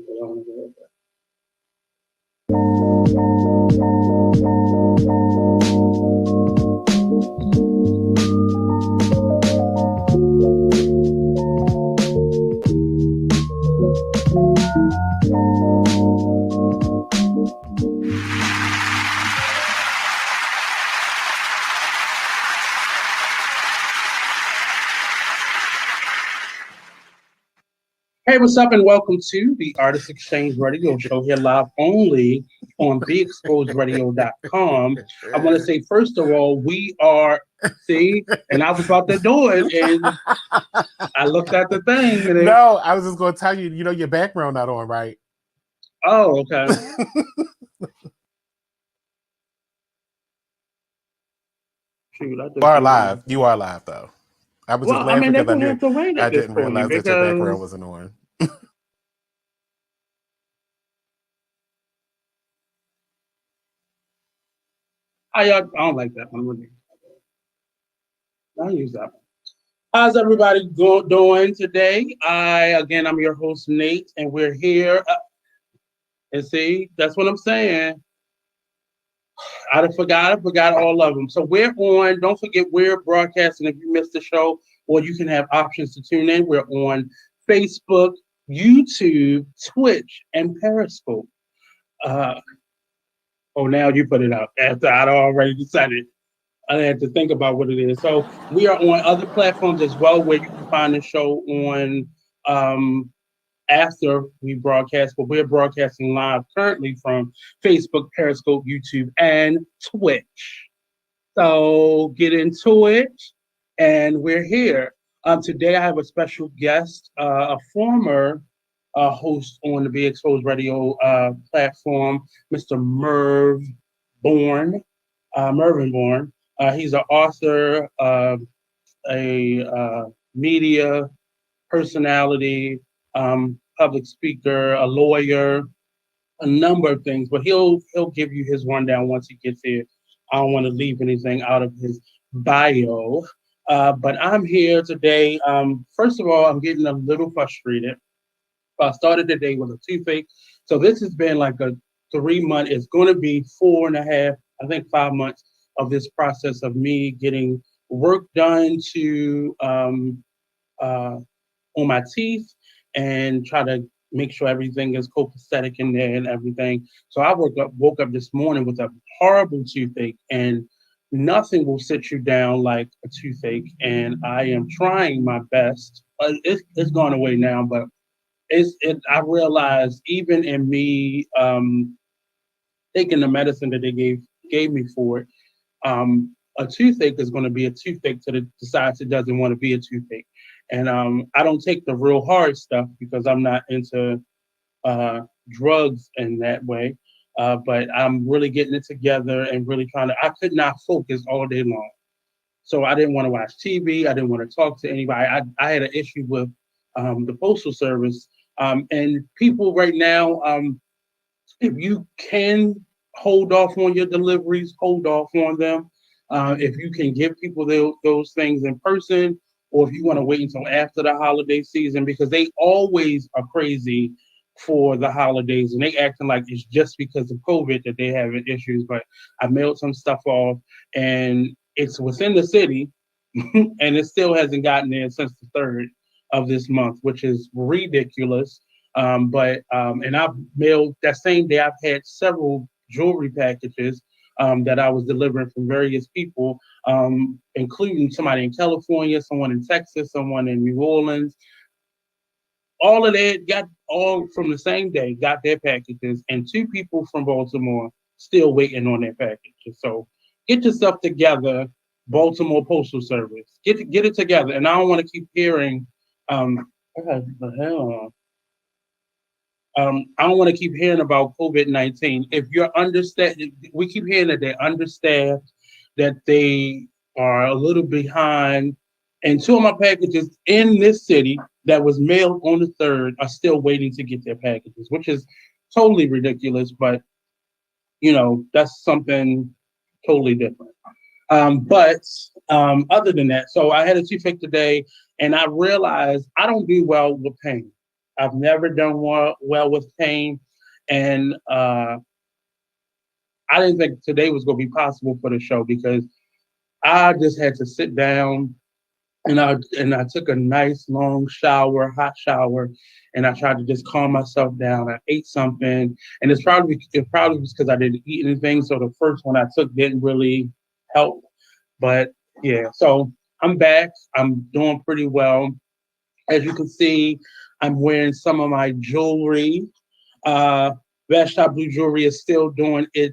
Hey, what's up, and welcome to the Artist Exchange Radio Show here live only on BeExposedRadio.com. I want to say, first of all, we are, and I was about to do it, and I looked at the thing. And No, I was just going to tell you, your background not on, right? Oh, okay. Shoot, you are live. You are live, though. I was just laughing because I didn't realize that your background wasn't on. I don't like that one. I'll use that one. How's everybody doing today? I'm your host, Nate, and we're here. And see, that's what I'm saying. I forgot all of them. So we're on. Don't forget, we're broadcasting. If you missed the show, or you can have options to tune in. We're on Facebook, YouTube, Twitch, and Periscope. Now you put it out after I'd already decided. I had to think about what it is. So we are on other platforms as well, where you can find the show on after we broadcast, but we're broadcasting live currently from Facebook, Periscope, YouTube, and Twitch. So get into it, and we're here. Today I have a special guest, a former host on the Be Exposed Radio platform, Mr. Mervin Bourne. He's an author, a media personality, public speaker, a lawyer, a number of things, but he'll give you his rundown once he gets here. I don't want to leave anything out of his bio, but I'm here today. First of all, I'm getting a little frustrated. I started the day with a toothache, so this has been like a 3-month. It's going to be 4.5, I think 5 months of this process of me getting work done to on my teeth and try to make sure everything is copacetic in there and everything. So I woke up this morning with a horrible toothache, and nothing will sit you down like a toothache. And I am trying my best. It's gone away now, but I realized even in me taking the medicine that they gave me for it, a toothache is going to be a toothache till it decides it doesn't want to be a toothache. And I don't take the real hard stuff because I'm not into drugs in that way. But I'm really getting it together and really I could not focus all day long. So I didn't want to watch TV. I didn't want to talk to anybody. I had an issue with the Postal Service. And people right now, if you can hold off on your deliveries, hold off on them. If you can give people those things in person, or if you want to wait until after the holiday season, because they always are crazy for the holidays, and they acting like it's just because of COVID that they having issues. But I mailed some stuff off, and it's within the city, and it still hasn't gotten there since the 3rd of this month, which is ridiculous. And I've mailed that same day. I've had several jewelry packages that I was delivering from various people, including somebody in California, someone in Texas, someone in New Orleans. All of that got all from the same day, got their packages, and 2 people from Baltimore still waiting on their packages. So get yourself together, Baltimore Postal Service. Get it together. And I don't want to keep hearing, what the hell? I don't want to keep hearing about COVID-19. If you're we keep hearing that they're understaffed, that they are a little behind. And 2 of my packages in this city that was mailed on the 3rd are still waiting to get their packages, which is totally ridiculous. But, that's something totally different. But other than that, so I had a toothache today, and I realized I don't do well with pain. I've never done well with pain, and I didn't think today was going to be possible for the show because I just had to sit down and I took a nice long shower, hot shower, and I tried to just calm myself down. I ate something, and it probably was because I didn't eat anything. So the first one I took didn't really help. But yeah, so I'm back. I'm doing pretty well. As you can see, I'm wearing some of my jewelry. Uh, Vashta Blue Jewelry is still doing the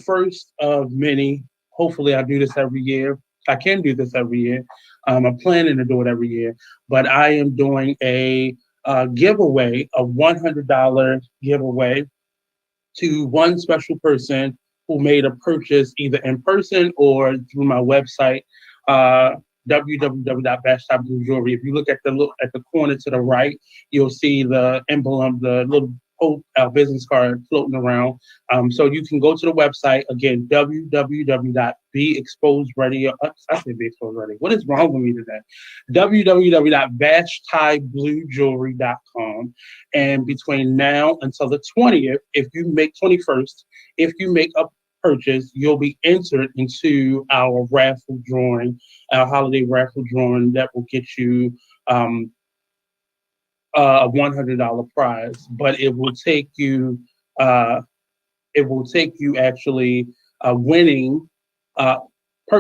first of many. Hopefully, I do this every year. I can do this every year. I'm planning to do it every year, but I am doing a giveaway, a $100 giveaway to one special person who made a purchase either in person or through my website, uh, www.bash.blue jewelry. If you look at the corner to the right, you'll see the emblem, the little business card floating around. So you can go to the website again, www.beexposedready. I said Be Exposed Ready. What is wrong with me today? www.bashtybluejewelry.com. And between now until the 20th, if you make 21st, if you make a purchase, you'll be entered into our raffle drawing, our holiday raffle drawing that will get you um, a $100 prize. But uh, it will take you actually winning, uh,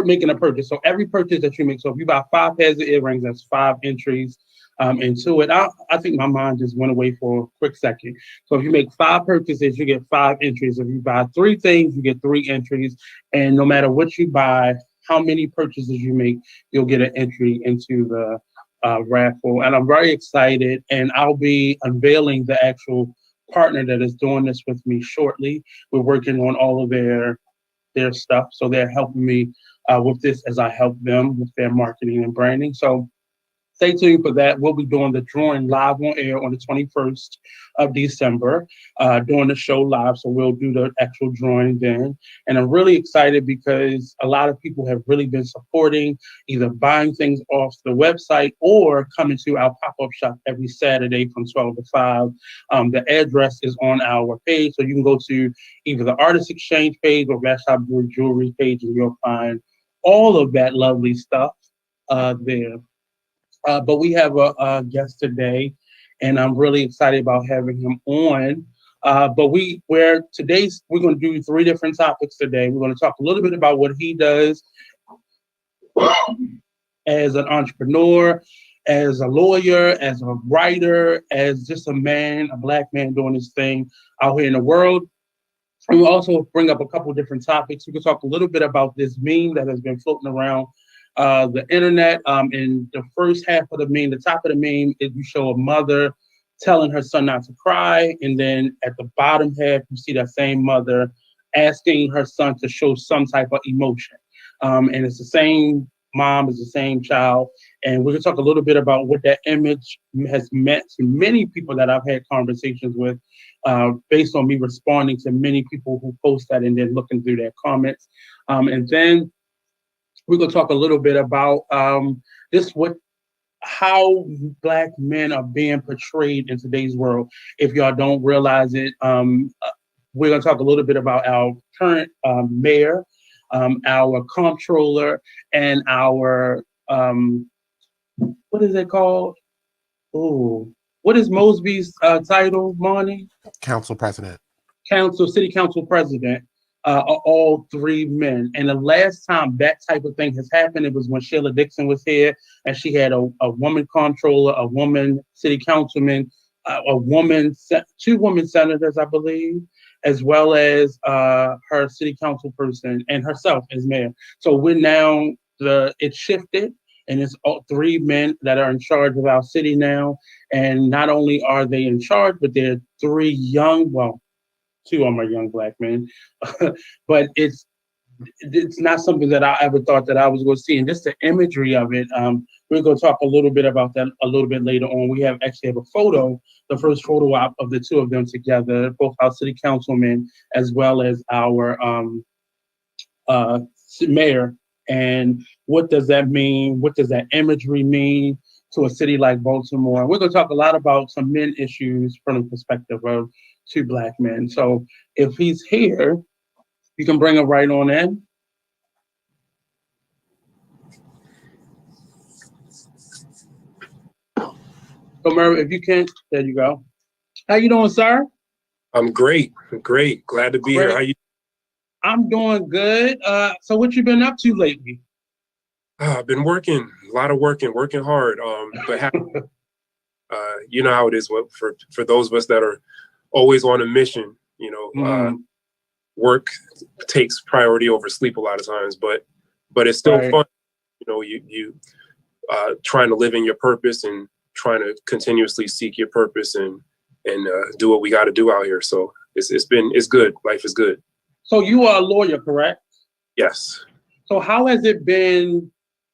making a purchase. So every purchase that you make, so if you buy 5 pairs of earrings, that's 5 entries into it. I think my mind just went away for a quick second. So if you make 5 purchases, you get 5 entries. If you buy 3 things, you get 3 entries. And no matter what you buy, how many purchases you make, you'll get an entry into the raffle. And I'm very excited. And I'll be unveiling the actual partner that is doing this with me shortly. We're working on all of their stuff, so they're helping me with this as I help them with their marketing and branding. So stay tuned for that. We'll be doing the drawing live on air on the 21st of December, doing the show live. So we'll do the actual drawing then. And I'm really excited because a lot of people have really been supporting, either buying things off the website or coming to our pop-up shop every Saturday from 12 to 5. The address is on our page. So you can go to either the Artist Exchange page or Vashta Blue Jewelry page, and you'll find all of that lovely stuff there. But we have a guest today, and I'm really excited about having him on. But we're going to do 3 different topics today. We're going to talk a little bit about what he does as an entrepreneur, as a lawyer, as a writer, as just a man, a black man doing his thing out here in the world. And we'll also bring up a couple of different topics. We can talk a little bit about this meme that has been floating around the internet. In the first half of the meme, the top of the meme, you show a mother telling her son not to cry. And then at the bottom half, you see that same mother asking her son to show some type of emotion. And it's the same mom, it's the same child. And we're going to talk a little bit about what that image has meant to many people that I've had conversations with, based on me responding to many people who post that and then looking through their comments. And then we're going to talk a little bit about how black men are being portrayed in today's world. If y'all don't realize it, we're going to talk a little bit about our current mayor, our comptroller, and our what is it called? Oh, what is Mosby's title, Monty? Council president. City council president. Are all 3 men. And the last time that type of thing has happened, it was when Sheila Dixon was here, and she had a woman comptroller, a woman city councilman, 2 women senators, I believe, as well as her city council person and herself as mayor. So we're now it's shifted. And it's all 3 men that are in charge of our city now. And not only are they in charge, but they're 3 young, well, 2 of them are young black men, but it's not something that I ever thought that I was going to see. And just the imagery of it, we're going to talk a little bit about that a little bit later on. We actually have a photo, the first photo op of the 2 of them together, both our city councilmen as well as our mayor. And what does that mean? What does that imagery mean to a city like Baltimore. We're going to talk a lot about some men issues from the perspective of two Black men. So if he's here, you can bring him right on in. So, Murray, if you can, there you go. How you doing, sir? I'm great. Glad to be here. How you? I'm doing good. So what you been up to lately? I've been working, a lot of working hard. But you know how it is. For those of us that are always on a mission, work takes priority over sleep a lot of times. But it's still fun. You trying to live in your purpose and trying to continuously seek your purpose and do what we got to do out here. So it's good. Life is good. So you are a lawyer, correct? Yes. So how has it been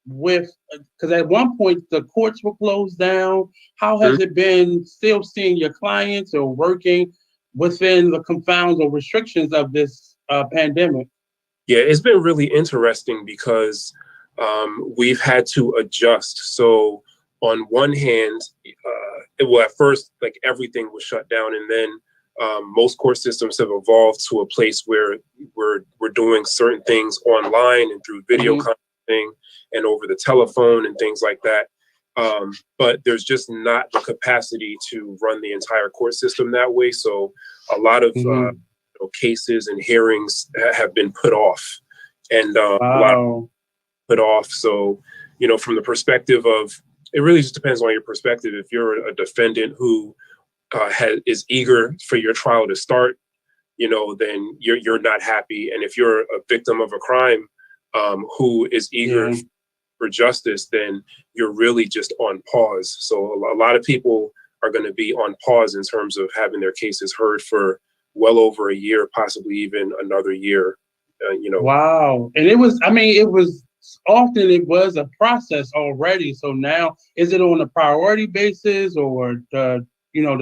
because at one point the courts were closed down. How has it been still seeing your clients or working within the confounds or restrictions of this pandemic? Yeah, it's been really interesting because we've had to adjust. So on one hand, at first, like everything was shut down, and then most court systems have evolved to a place where we're doing certain things online and through video conferencing and over the telephone and things like that. But there's just not the capacity to run the entire court system that way. So a lot of cases and hearings have been put off, and a lot put off. So from the perspective of, it really just depends on your perspective. If you're a defendant who is eager for your trial to start, then you're not happy. And if you're a victim of a crime who is eager for justice, then you're really just on pause. So a lot of people are going to be on pause in terms of having their cases heard for well over a year, possibly even another year. Wow. And it was often it was a process already. So now, is it on a priority basis or the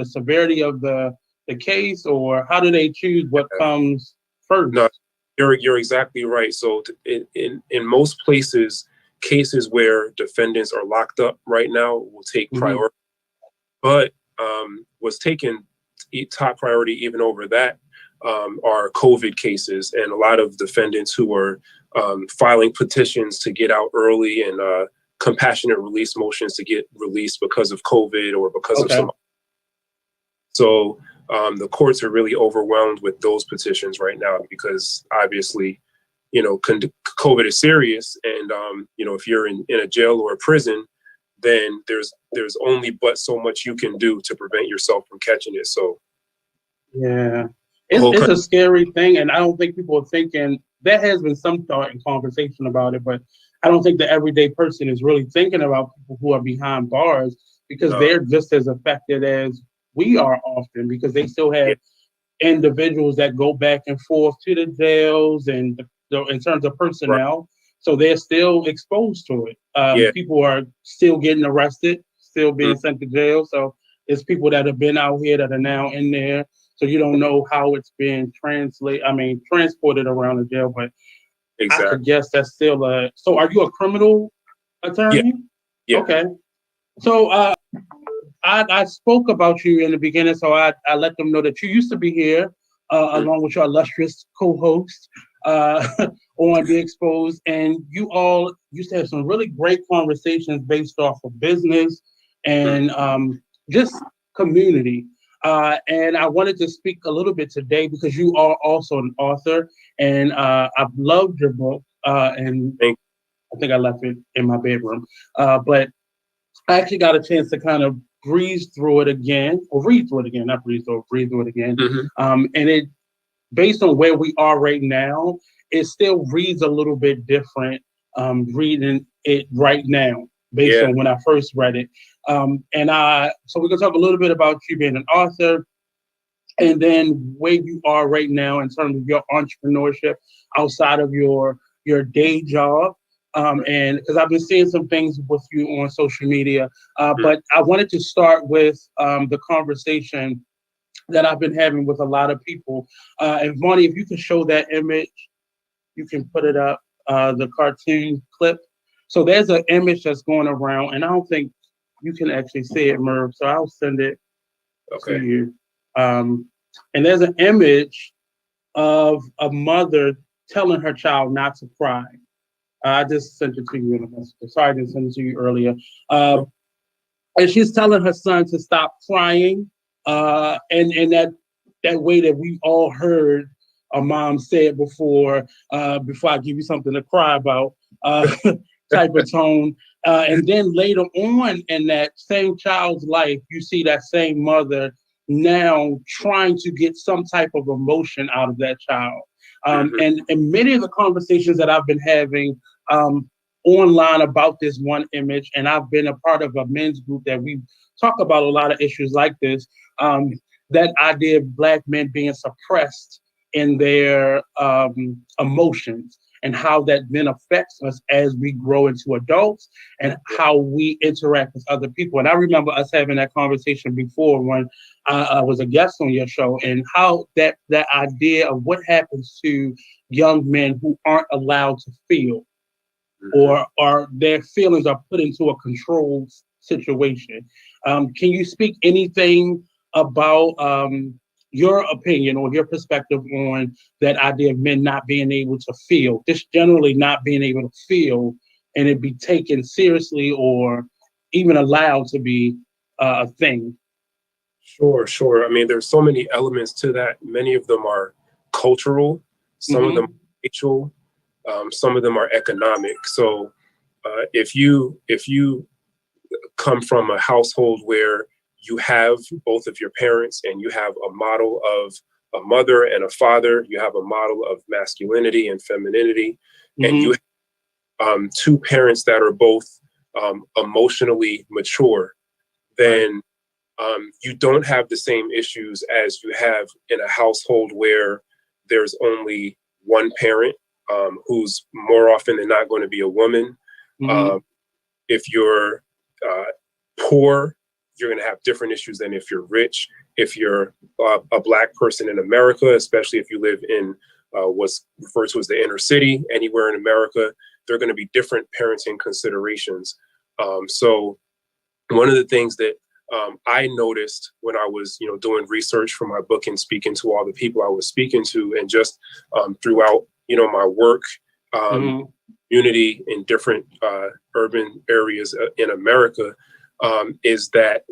severity of the case, or how do they choose what comes first? No, you're exactly right. So in most places, cases where defendants are locked up right now will take priority. But what's taken top priority even over that are COVID cases, and a lot of defendants who are filing petitions to get out early and compassionate release motions to get released because of COVID or because of some. So the courts are really overwhelmed with those petitions right now because obviously, COVID is serious, and if you're in a jail or a prison, then there's only but so much you can do to prevent yourself from catching it. So yeah, it's a scary thing, and I don't think people are thinking. There has been some thought and conversation about it, but I don't think the everyday person is really thinking about people who are behind bars because they're just as affected as we are often, because they still have individuals that go back and forth to the jails and in terms of personnel. So they're still exposed to it. People are still getting arrested, still being sent to jail. So it's people that have been out here that are now in there. So you don't know how it's been transported around the jail, but I could guess that's still so are you a criminal attorney? Yeah. Okay. So I spoke about you in the beginning, so I let them know that you used to be here along with your illustrious co-host on The Exposed, and you all used to have some really great conversations based off of business and just community. And I wanted to speak a little bit today because you are also an author, and I've loved your book, and I think I left it in my bedroom, but I actually got a chance to kind of read through it again. And it, based on where we are right now, it still reads a little bit different reading it right now based on when I first read it. So we're going to talk a little bit about you being an author and then where you are right now in terms of your entrepreneurship outside of your day job. And because I've been seeing some things with you on social media, but I wanted to start with the conversation that I've been having with a lot of people. And Monty, if you can show that image, you can put it up, the cartoon clip. So there's an image that's going around, and I don't think you can actually see it, Merv. So I'll send it to Okay. you. And there's an image of a mother telling her child not to cry. I just sent it to you in a message. Sorry, I didn't send it to you earlier. And she's telling her son to stop crying. And that way that we all heard our mom say it before I give you something to cry about, type of tone. And then later on in that same child's life, you see that same mother now trying to get some type of emotion out of that child. And many of the conversations that I've been having online about this one image, and I've been a part of a men's group that we talk about a lot of issues like this, that idea of Black men being suppressed in their emotions, and how that then affects us as we grow into adults and how we interact with other people. And I remember us having that conversation before when I was a guest on your show, and how that idea of what happens to young men who aren't allowed to feel, or their feelings are put into a controlled situation. Can you speak anything about your opinion or your perspective on that idea of men not being able to feel, just generally not being able to feel, and it be taken seriously or even allowed to be a thing? Sure. I mean, there's so many elements to that. Many of them are cultural, some of them are racial, some of them are economic. So if you come from a household where you have both of your parents and you have a model of a mother and a father, you have a model of masculinity and femininity, and you have two parents that are both emotionally mature, then you don't have the same issues as you have in a household where there's only one parent, who's more often than not going to be a woman. If you're poor, you're going to have different issues than if you're rich. If you're a Black person in America, especially if you live in what's referred to as the inner city, anywhere in America, there are going to be different parenting considerations. So one of the things that I noticed when I was, doing research for my book and speaking to all the people I was speaking to, and just throughout, my work, community in different urban areas in America, is that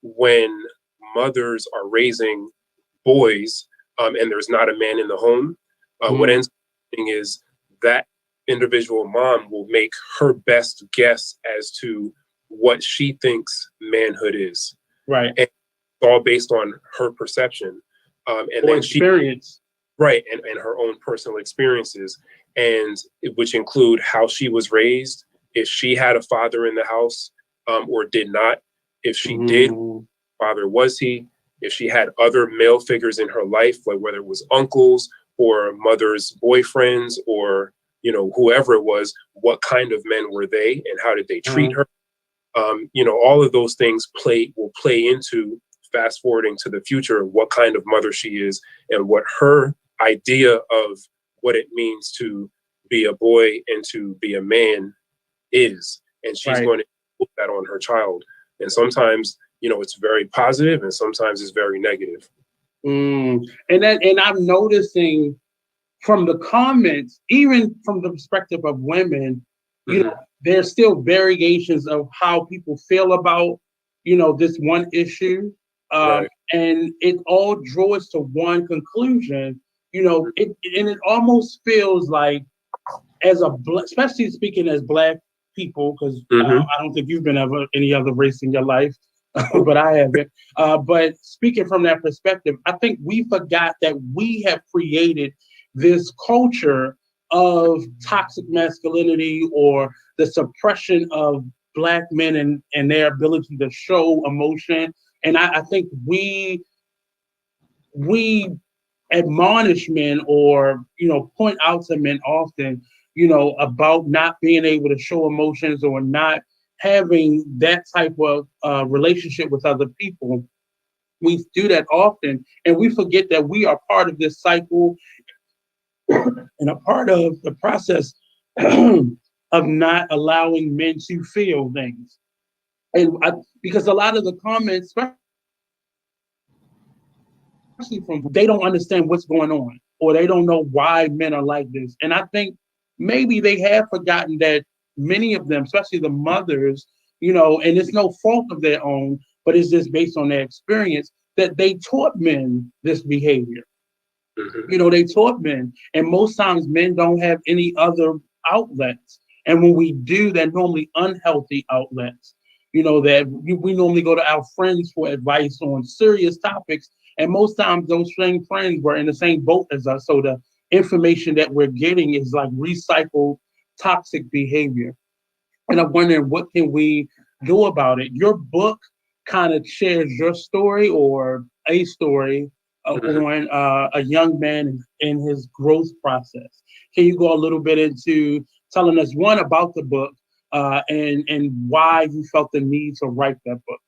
when mothers are raising boys and there's not a man in the home, what ends up happening is that individual mom will make her best guess as to what she thinks manhood is. Right. And it's all based on her perception. And or then experience. Right. And her own personal experiences, and which include how she was raised, if she had a father in the house or did not, if she did, father was he, if she had other male figures in her life, like whether it was uncles or mother's boyfriends or, whoever it was, what kind of men were they and how did they treat her? All of those things will play into fast forwarding to the future, what kind of mother she is and what her idea of what it means to be a boy and to be a man is. And she's going to put that on her child. And sometimes, it's very positive and sometimes it's very negative. And I'm noticing from the comments, even from the perspective of women, there's still variations of how people feel about, this one issue. And it all draws to one conclusion, it almost feels like, especially speaking as Black people, because I don't think you've been ever any other race in your life, but I haven't. But speaking from that perspective, I think we forgot that we have created this culture of toxic masculinity, or the suppression of Black men and their ability to show emotion. And I think we admonish men, or point out to men often, about not being able to show emotions or not having that type of relationship with other people. We do that often, and we forget that we are part of this cycle and a part of the process of not allowing men to feel things. Because a lot of the comments, especially from, they don't understand what's going on, or they don't know why men are like this. And I think maybe they have forgotten that many of them, especially the mothers, and it's no fault of their own, but it's just based on their experience, that they taught men this behavior. They taught men, and most times men don't have any other outlets. And when we do, they're normally unhealthy outlets. That we normally go to our friends for advice on serious topics. And most times those same friends were in the same boat as us. So the information that we're getting is like recycled toxic behavior. And I'm wondering, what can we do about it? Your book kind of shares your story, or a story on a young man in his growth process. Can you go a little bit into telling us, one, about the book, and why you felt the need to write that book?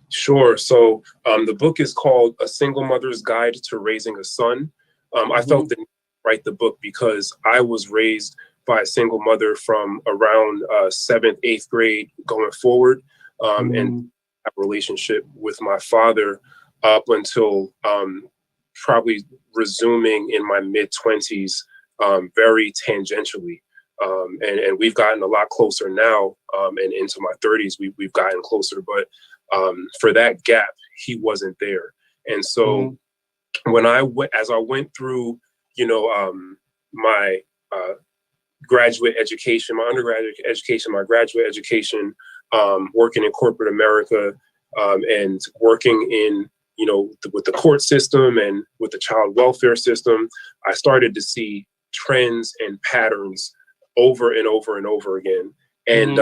Sure. So the book is called A Single Mother's Guide to Raising a Son. I felt the need to write the book because I was raised by a single mother from around 7th, 8th grade going forward, and have a relationship with my father up until probably resuming in my mid-20s, very tangentially. And we've gotten a lot closer now, and into my 30s, we've gotten closer. But for that gap, he wasn't there. And so when as I went through, my graduate education, my undergraduate education, my graduate education, working in corporate America, and working in, with the court system and with the child welfare system, I started to see trends and patterns over and over and over again. And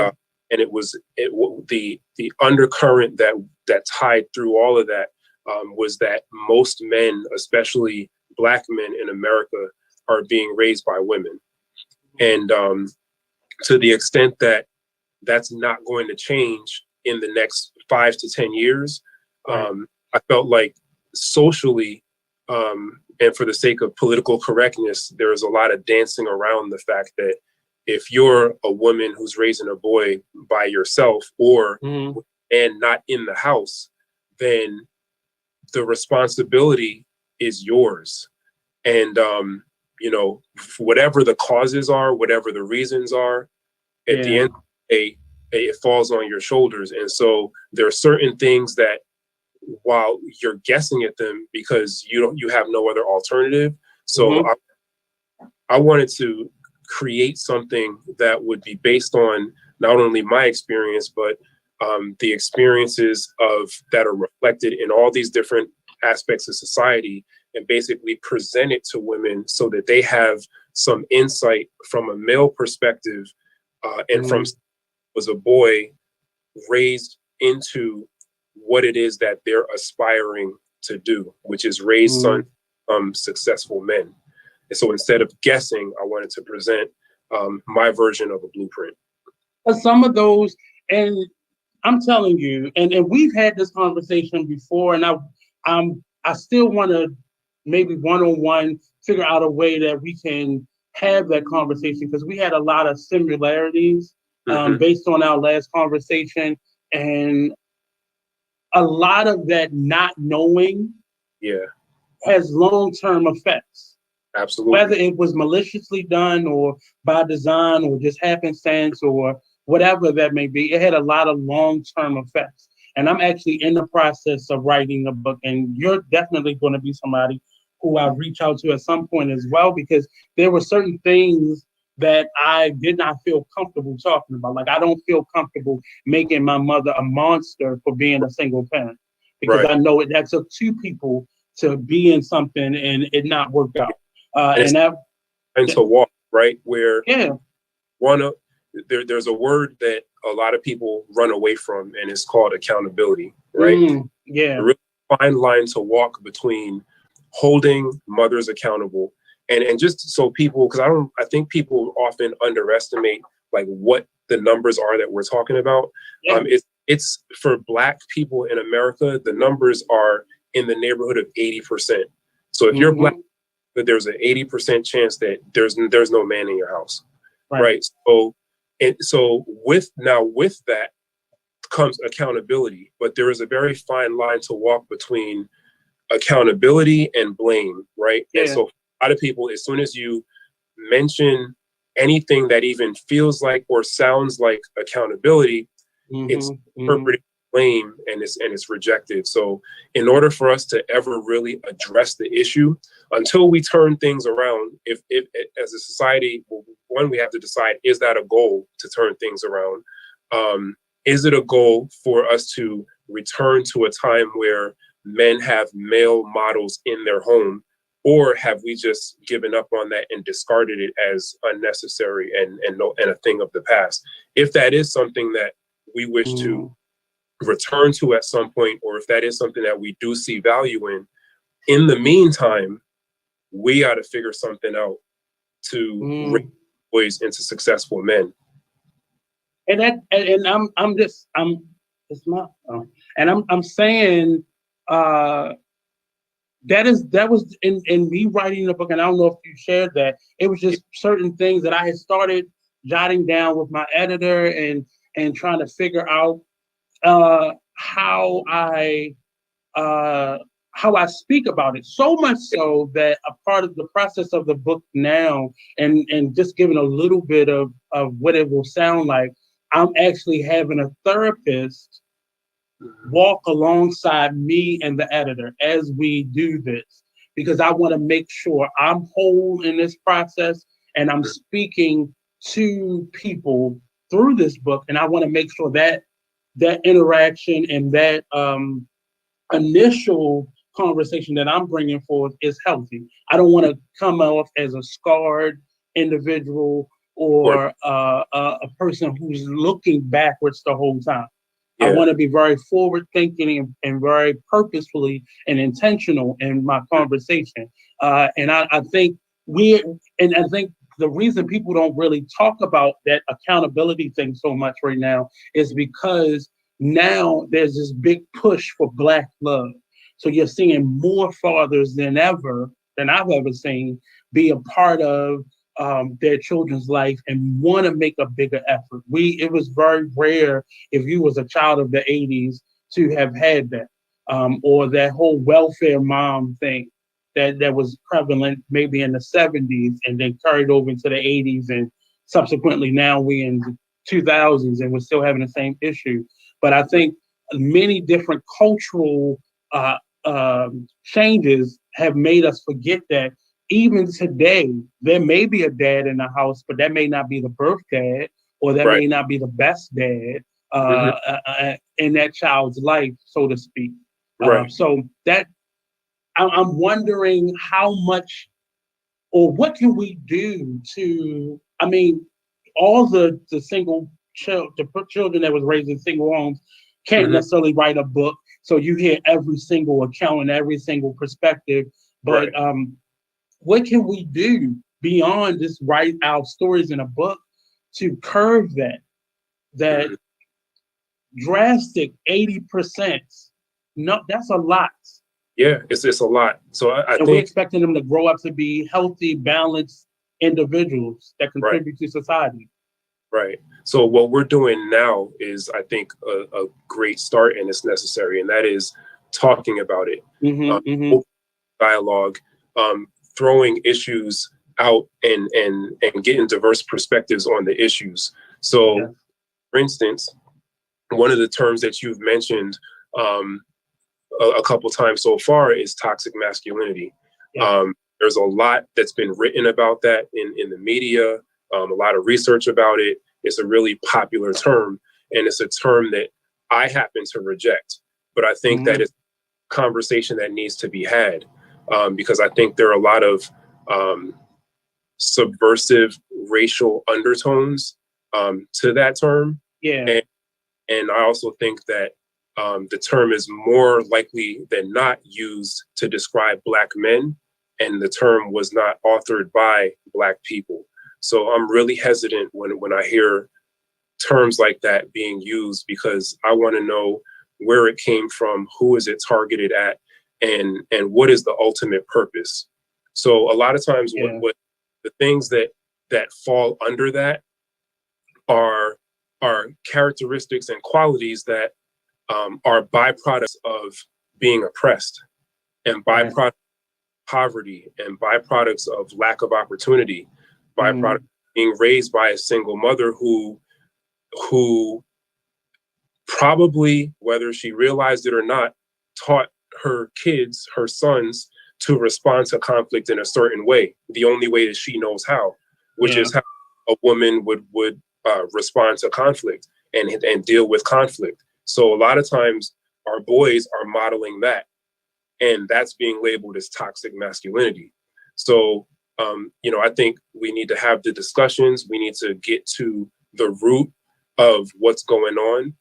it was the undercurrent that tied through all of that, was that most men, especially Black men in America, are being raised by women. And to the extent that that's not going to change in the next 5 to 10 years, I felt like socially, and for the sake of political correctness, there's a lot of dancing around the fact that if you're a woman who's raising a boy by yourself, or and not in the house, then the responsibility is yours. And whatever the causes are, whatever the reasons are, at the end of the day, it falls on your shoulders. And so there are certain things that, while you're guessing at them because you have no other alternative. So I wanted to create something that would be based on not only my experience, but the experiences that are reflected in all these different aspects of society, and basically present it to women so that they have some insight from a male perspective, and from was a boy raised into what it is that they're aspiring to do, which is raise sons, successful men. And so instead of guessing, I wanted to present my version of a blueprint. Some of those, and I'm telling you, and we've had this conversation before, and I still want to maybe one-on-one figure out a way that we can have that conversation, because we had a lot of similarities based on our last conversation, and a lot of that not knowing has long-term effects. Absolutely. Whether it was maliciously done or by design or just happenstance or whatever that may be, it had a lot of long-term effects. And I'm actually in the process of writing a book, and you're definitely going to be somebody who I reach out to at some point as well, because there were certain things that I did not feel comfortable talking about. Like, I don't feel comfortable making my mother a monster for being a single parent, because I know that took two people to be in something and it not work out. And to walk, right? Where there's a word that a lot of people run away from, and it's called accountability, right? A really fine line to walk between holding mothers accountable and just so people, because I think people often underestimate like what the numbers are that we're talking about. It's for Black people in America, the numbers are in the neighborhood of 80%. So if you're Black, that there's an 80% chance that there's no man in your house, right? So with that, comes accountability, but there is a very fine line to walk between accountability and blame, right? Yeah. And so a lot of people, as soon as you mention anything that even feels like or sounds like accountability, it's interpreted blame and it's rejected. So in order for us to ever really address the issue, until we turn things around, if as a society, one, we have to decide, is that a goal to turn things around? Is it a goal for us to return to a time where men have male models in their home, or have we just given up on that and discarded it as unnecessary and a thing of the past? If that is something that we wish to return to at some point, or if that is something that we do see value in the meantime, we got to figure something out to raise boys into successful men. And I'm saying that was in me writing the book, and I don't know if you shared that. It was just certain things that I had started jotting down with my editor and trying to figure out how I speak about it. So much so that a part of the process of the book now, and just giving a little bit of what it will sound like, I'm actually having a therapist walk alongside me and the editor as we do this, because I want to make sure I'm whole in this process and I'm speaking to people through this book. And I want to make sure that that interaction and that initial conversation that I'm bringing forth is healthy. I don't want to come off as a scarred individual or a person who's looking backwards the whole time. Yeah. I want to be very forward thinking and very purposefully and intentional in my conversation. And I think I think the reason people don't really talk about that accountability thing so much right now is because now there's this big push for Black love. So you're seeing more fathers than I've ever seen, be a part of their children's life and want to make a bigger effort. It was very rare if you was a child of the 80s to have had that, or that whole welfare mom thing that was prevalent maybe in the 70s and then carried over into the 80s, and subsequently now we in the 2000s and we're still having the same issue. But I think many different cultural changes have made us forget that even today, there may be a dad in the house, but that may not be the birth dad, or that may not be the best dad in that child's life, so to speak. So that I'm wondering how much, or what can we do to, I mean, all the single children that was raised in single homes can't necessarily write a book. So you hear every single account and every single perspective. But what can we do beyond just write our stories in a book to curb that drastic 80%? No, that's a lot. Yeah, it's a lot. So I think we're expecting them to grow up to be healthy, balanced individuals that contribute to society. Right. So what we're doing now is, I think, a great start, and it's necessary, and that is talking about it, dialogue, throwing issues out, and getting diverse perspectives on the issues. So, for instance, one of the terms that you've mentioned a couple times so far is toxic masculinity. There's a lot that's been written about that in the media, a lot of research about it. It's a really popular term, and it's a term that I happen to reject. But I think that it's a conversation that needs to be had, because I think there are a lot of subversive racial undertones to that term. Yeah. And I also think that the term is more likely than not used to describe Black men, and the term was not authored by Black people. So I'm really hesitant when I hear terms like that being used, because I want to know where it came from, who is it targeted at, and what is the ultimate purpose. So a lot of times what the things that fall under that are are characteristics and qualities that are byproducts of being oppressed and byproducts of poverty and byproducts of lack of opportunity, byproducts of being raised by a single mother who probably, whether she realized it or not, taught her kids, her sons, to respond to conflict in a certain way, the only way that she knows how, which is how a woman would respond to conflict and deal with conflict. So a lot of times our boys are modeling that, and that's being labeled as toxic masculinity. So, I think we need to have the discussions. We need to get to the root of what's going on.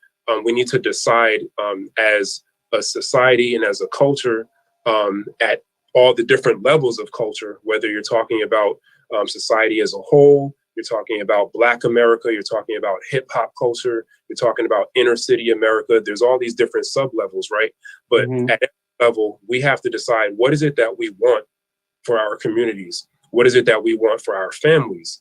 We need to decide as a society and as a culture at all the different levels of culture, whether you're talking about society as a whole, you're talking about Black America, you're talking about hip hop culture, you're talking about inner city America. There's all these different sub levels, right? But at every level, we have to decide, what is it that we want for our communities? What is it that we want for our families?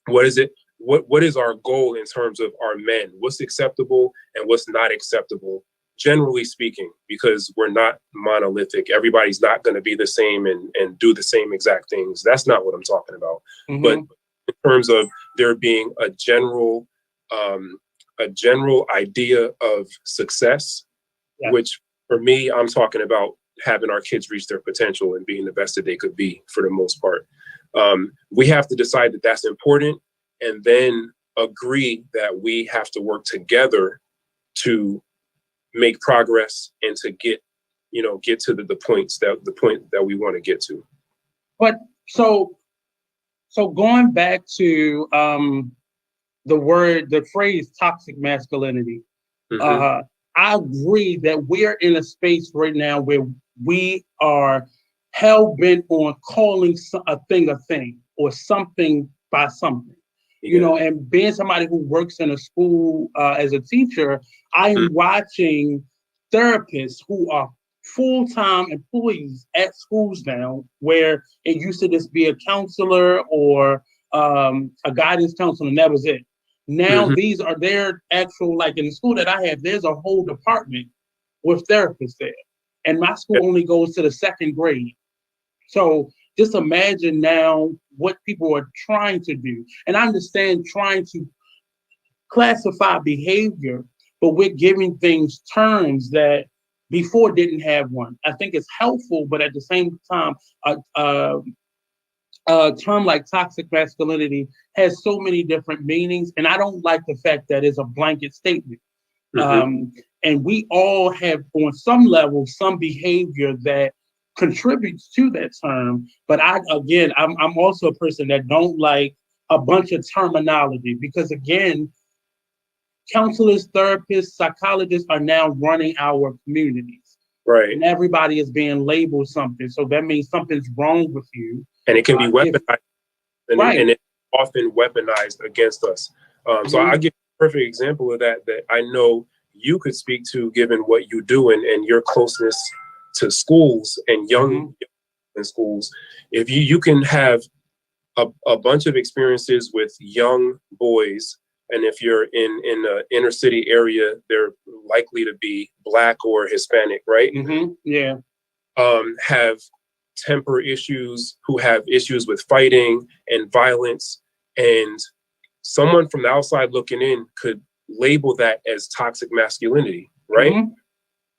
What is it? What is our goal in terms of our men? What's acceptable and what's not acceptable, generally speaking, because we're not monolithic. Everybody's not going to be the same and do the same exact things. That's not what I'm talking about. But in terms of there being a general idea of success, which for me, I'm talking about having our kids reach their potential and being the best that they could be for the most part. We have to decide that that's important, and then agree that we have to work together to make progress and to get to the point that we want to get to. But so going back to the phrase toxic masculinity, I agree that we're in a space right now where we are hell bent on calling a thing or something by something. And being somebody who works in a school as a teacher, I am watching therapists who are full-time employees at schools now, where it used to just be a counselor or a guidance counselor, and that was it. Now these are their actual, like in the school that I have, there's a whole department with therapists there. And my school only goes to the second grade. So just imagine now what people are trying to do. And I understand trying to classify behavior, but we're giving things terms that before didn't have one. I think it's helpful, but at the same time, a term like toxic masculinity has so many different meanings. And I don't like the fact that it's a blanket statement. And we all have, on some level, some behavior that contributes to that term. But I'm also a person that don't like a bunch of terminology, because again, counselors, therapists, psychologists are now running our communities. Right. And everybody is being labeled something. So that means something's wrong with you. And it can be weaponized. And it's often weaponized against us. So I'll give a perfect example of that I know you could speak to, given what you do and your closeness to schools and young in schools. If you can have a bunch of experiences with young boys, and if you're in an inner city area, they're likely to be Black or Hispanic, right? Have temper issues, who have issues with fighting and violence, and someone from the outside looking in could label that as toxic masculinity, right?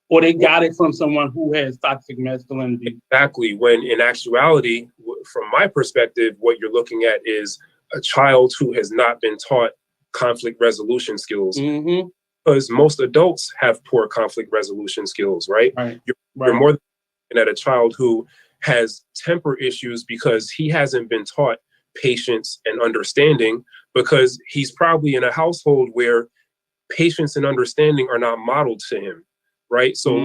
Or they got it from someone who has toxic masculinity. Exactly. When in actuality, from my perspective, what you're looking at is a child who has not been taught conflict resolution skills. Because most adults have poor conflict resolution skills, right? You're more than looking at a child who has temper issues because he hasn't been taught patience and understanding, because he's probably in a household where patience and understanding are not modeled to him, right? So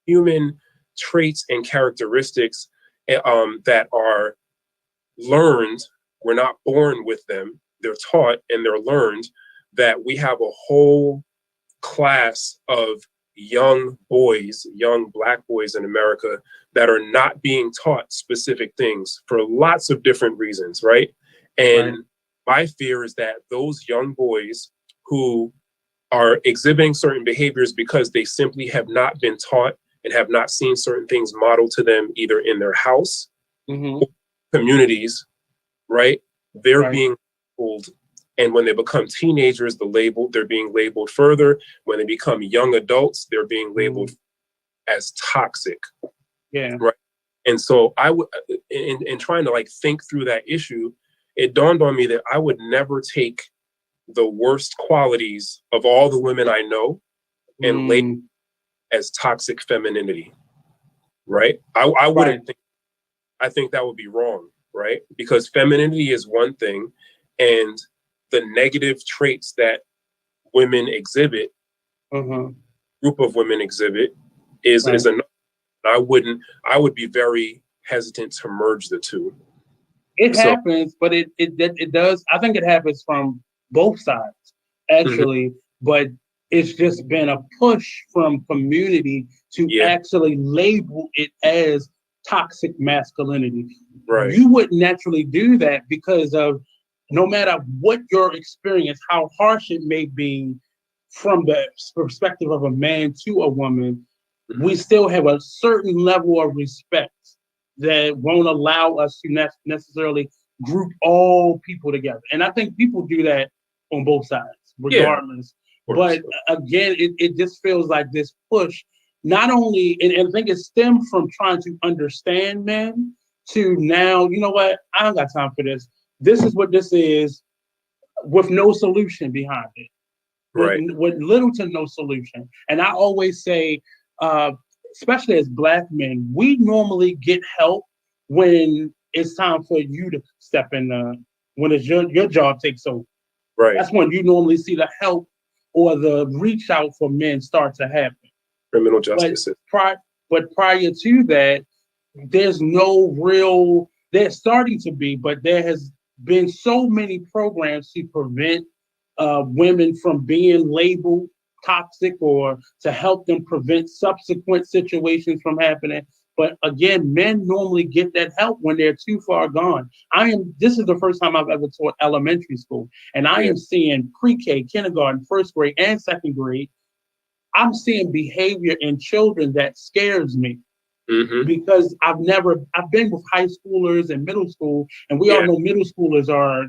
human traits and characteristics that are learned, we're not born with them, they're taught and they're learned, that we have a whole class of young boys, young Black boys in America that are not being taught specific things for lots of different reasons, right? And my fear is that those young boys who are exhibiting certain behaviors because they simply have not been taught and have not seen certain things modeled to them either in their house, or communities, right? They're being labeled, and when they become teenagers, they're being labeled further. When they become young adults, they're being labeled as toxic. Yeah. Right. And so I would, in trying to like think through that issue, it dawned on me that I would never take the worst qualities of all the women I know and label as toxic femininity. Right. I wouldn't think, I think that would be wrong. Right. Because femininity is one thing, and the negative traits that women exhibit, group of women exhibit, is another. I would be very hesitant to merge the two. It happens, but it does. I think it happens from both sides, actually. But it's just been a push from community to actually label it as toxic masculinity. Right. You wouldn't naturally do that because of, no matter what your experience, how harsh it may be from the perspective of a man to a woman, we still have a certain level of respect that won't allow us to necessarily group all people together. And I think people do that on both sides, regardless. But again, it just feels like this push, not only, and I think it stemmed from trying to understand men, to now, you know what, I don't got time for this. This is what this is, with no solution behind it. With little to no solution. And I always say, especially as Black men, we normally get help when it's time for you to step in, when it's your job takes over. Right. That's when you normally see the help or the reach out for men start to happen. Criminal justice. But prior to that, there's no real, there's starting to be, but there has been so many programs to prevent women from being labeled toxic, or to help them prevent subsequent situations from happening. But again, men normally get that help when they're too far gone. This is the first time I've ever taught elementary school, and I am seeing pre-K, kindergarten, first grade, and second grade. I'm seeing behavior in children that scares me. Because I've been with high schoolers and middle school, and we all know middle schoolers are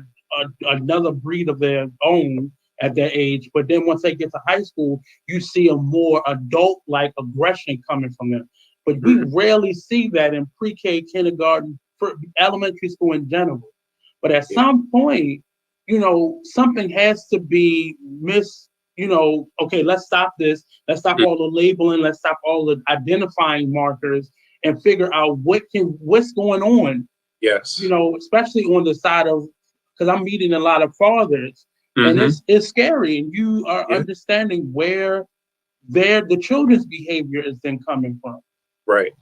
another breed of their own at that age. But then once they get to high school, you see a more adult-like aggression coming from them. But we rarely see that in pre-K, kindergarten, for elementary school in general. But at some point, something has to be okay, let's stop this. Let's stop all the labeling. Let's stop all the identifying markers and figure out what's going on. Yes. Especially on the side of, because I'm meeting a lot of fathers, and it's scary, and you are understanding where the children's behavior is then coming from. Right.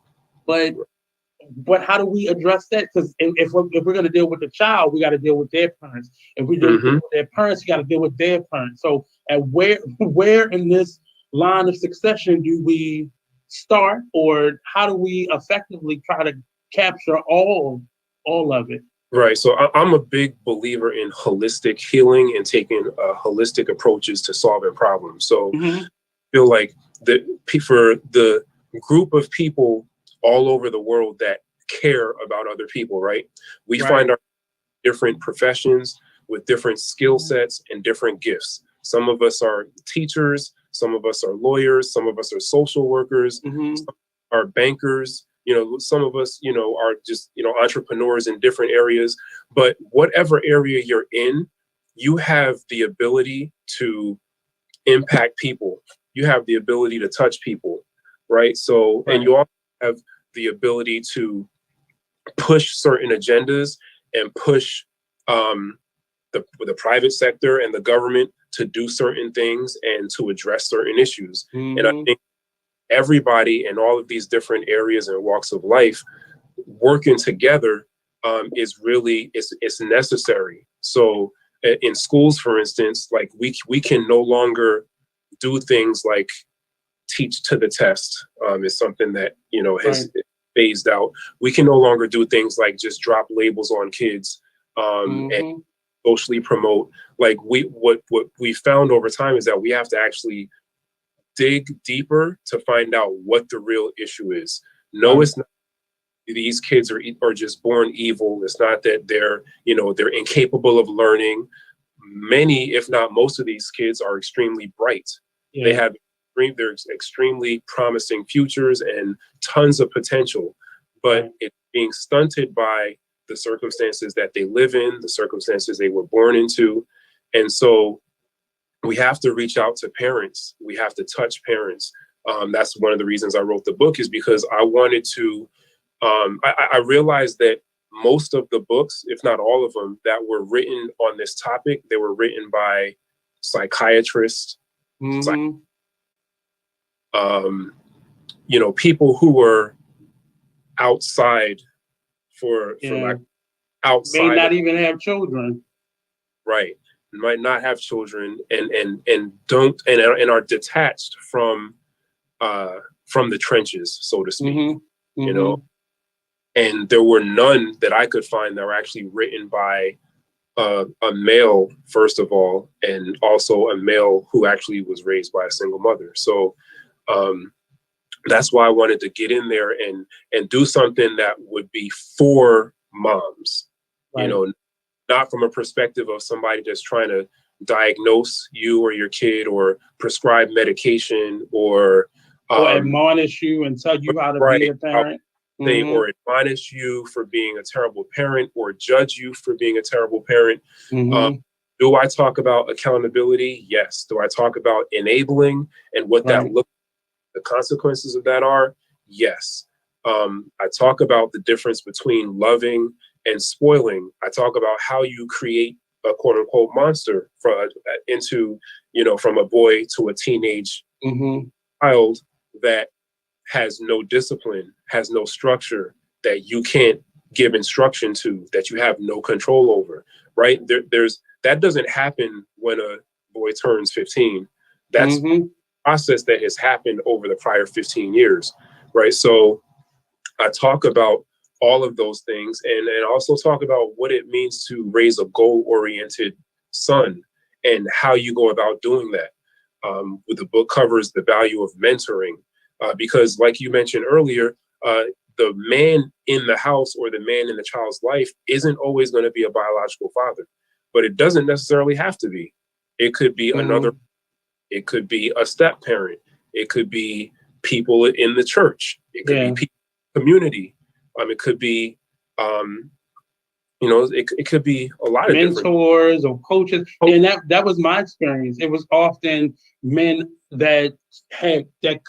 But how do we address that? Because if we're going to deal with the child, we got to deal with their parents. If we deal with their parents, we got to deal with their parents. So where in this line of succession do we start, or how do we effectively try to capture all of it? Right. So I'm a big believer in holistic healing and taking holistic approaches to solving problems. So I feel like for the group of people all over the world that care about other people, right? We find our different professions with different skill sets and different gifts. Some of us are teachers, some of us are lawyers, some of us are social workers, some are bankers, some of us, are just, entrepreneurs in different areas. But whatever area you're in, you have the ability to impact people. You have the ability to touch people, right? So, and you also have the ability to push certain agendas and push the private sector and the government to do certain things and to address certain issues. And I think everybody in all of these different areas and walks of life working together is really, it's necessary. So in schools, for instance, like we can no longer do things like teach to the test. Is something that, has phased out. We can no longer do things like just drop labels on kids and socially promote. Like what we found over time is that we have to actually dig deeper to find out what the real issue is. No, it's not these kids are just born evil. It's not that they're incapable of learning. Many, if not most of these kids are extremely bright. Yeah. They're extremely promising futures and tons of potential, but it's being stunted by the circumstances that they live in, the circumstances they were born into. And so we have to reach out to parents. We have to touch parents. That's one of the reasons I wrote the book, is because I wanted to, I realized that most of the books, if not all of them, that were written on this topic, they were written by psychiatrists, people who were outside outside. May not even have children. Right. Might not have children and don't and are detached from the trenches, so to speak. And there were none that I could find that were actually written by a male, first of all, and also a male who actually was raised by a single mother. So that's why I wanted to get in there and do something that would be for moms, not from a perspective of somebody just trying to diagnose you or your kid or prescribe medication or admonish you and tell you how to be a parent. Or admonish you for being a terrible parent or judge you for being a terrible parent. Do I talk about accountability? Yes. Do I talk about enabling and what that looks like, the consequences of that are? Yes. I talk about the difference between loving and spoiling. I talk about how you create a quote unquote monster from a boy to a teenage child that has no discipline, has no structure, that you can't give instruction to, that you have no control over, right? That doesn't happen when a boy turns 15. That's a process that has happened over the prior 15 years, right? So I talk about all of those things and also talk about what it means to raise a goal-oriented son and how you go about doing that. The book covers the value of mentoring, because like you mentioned earlier, the man in the house or the man in the child's life isn't always going to be a biological father, but it doesn't necessarily have to be. It could be another, it could be a step parent. It could be people in the church. It could be people in the community. It could be, it could be a lot of mentors or coaches. And that was my experience. It was often men that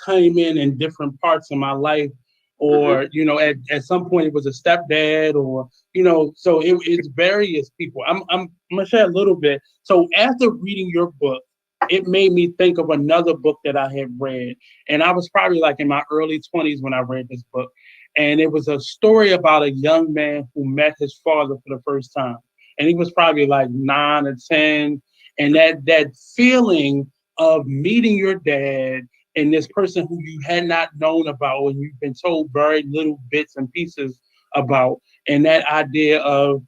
came in different parts of my life, or at some point it was a stepdad, or so it's various people. I'm gonna share a little bit. So after reading your book, it made me think of another book that I had read, and I was probably like in my early 20s when I read this book. And it was a story about a young man who met his father for the first time. And he was probably like 9 or 10. And that feeling of meeting your dad and this person who you had not known about and you've been told very little bits and pieces about, and that idea of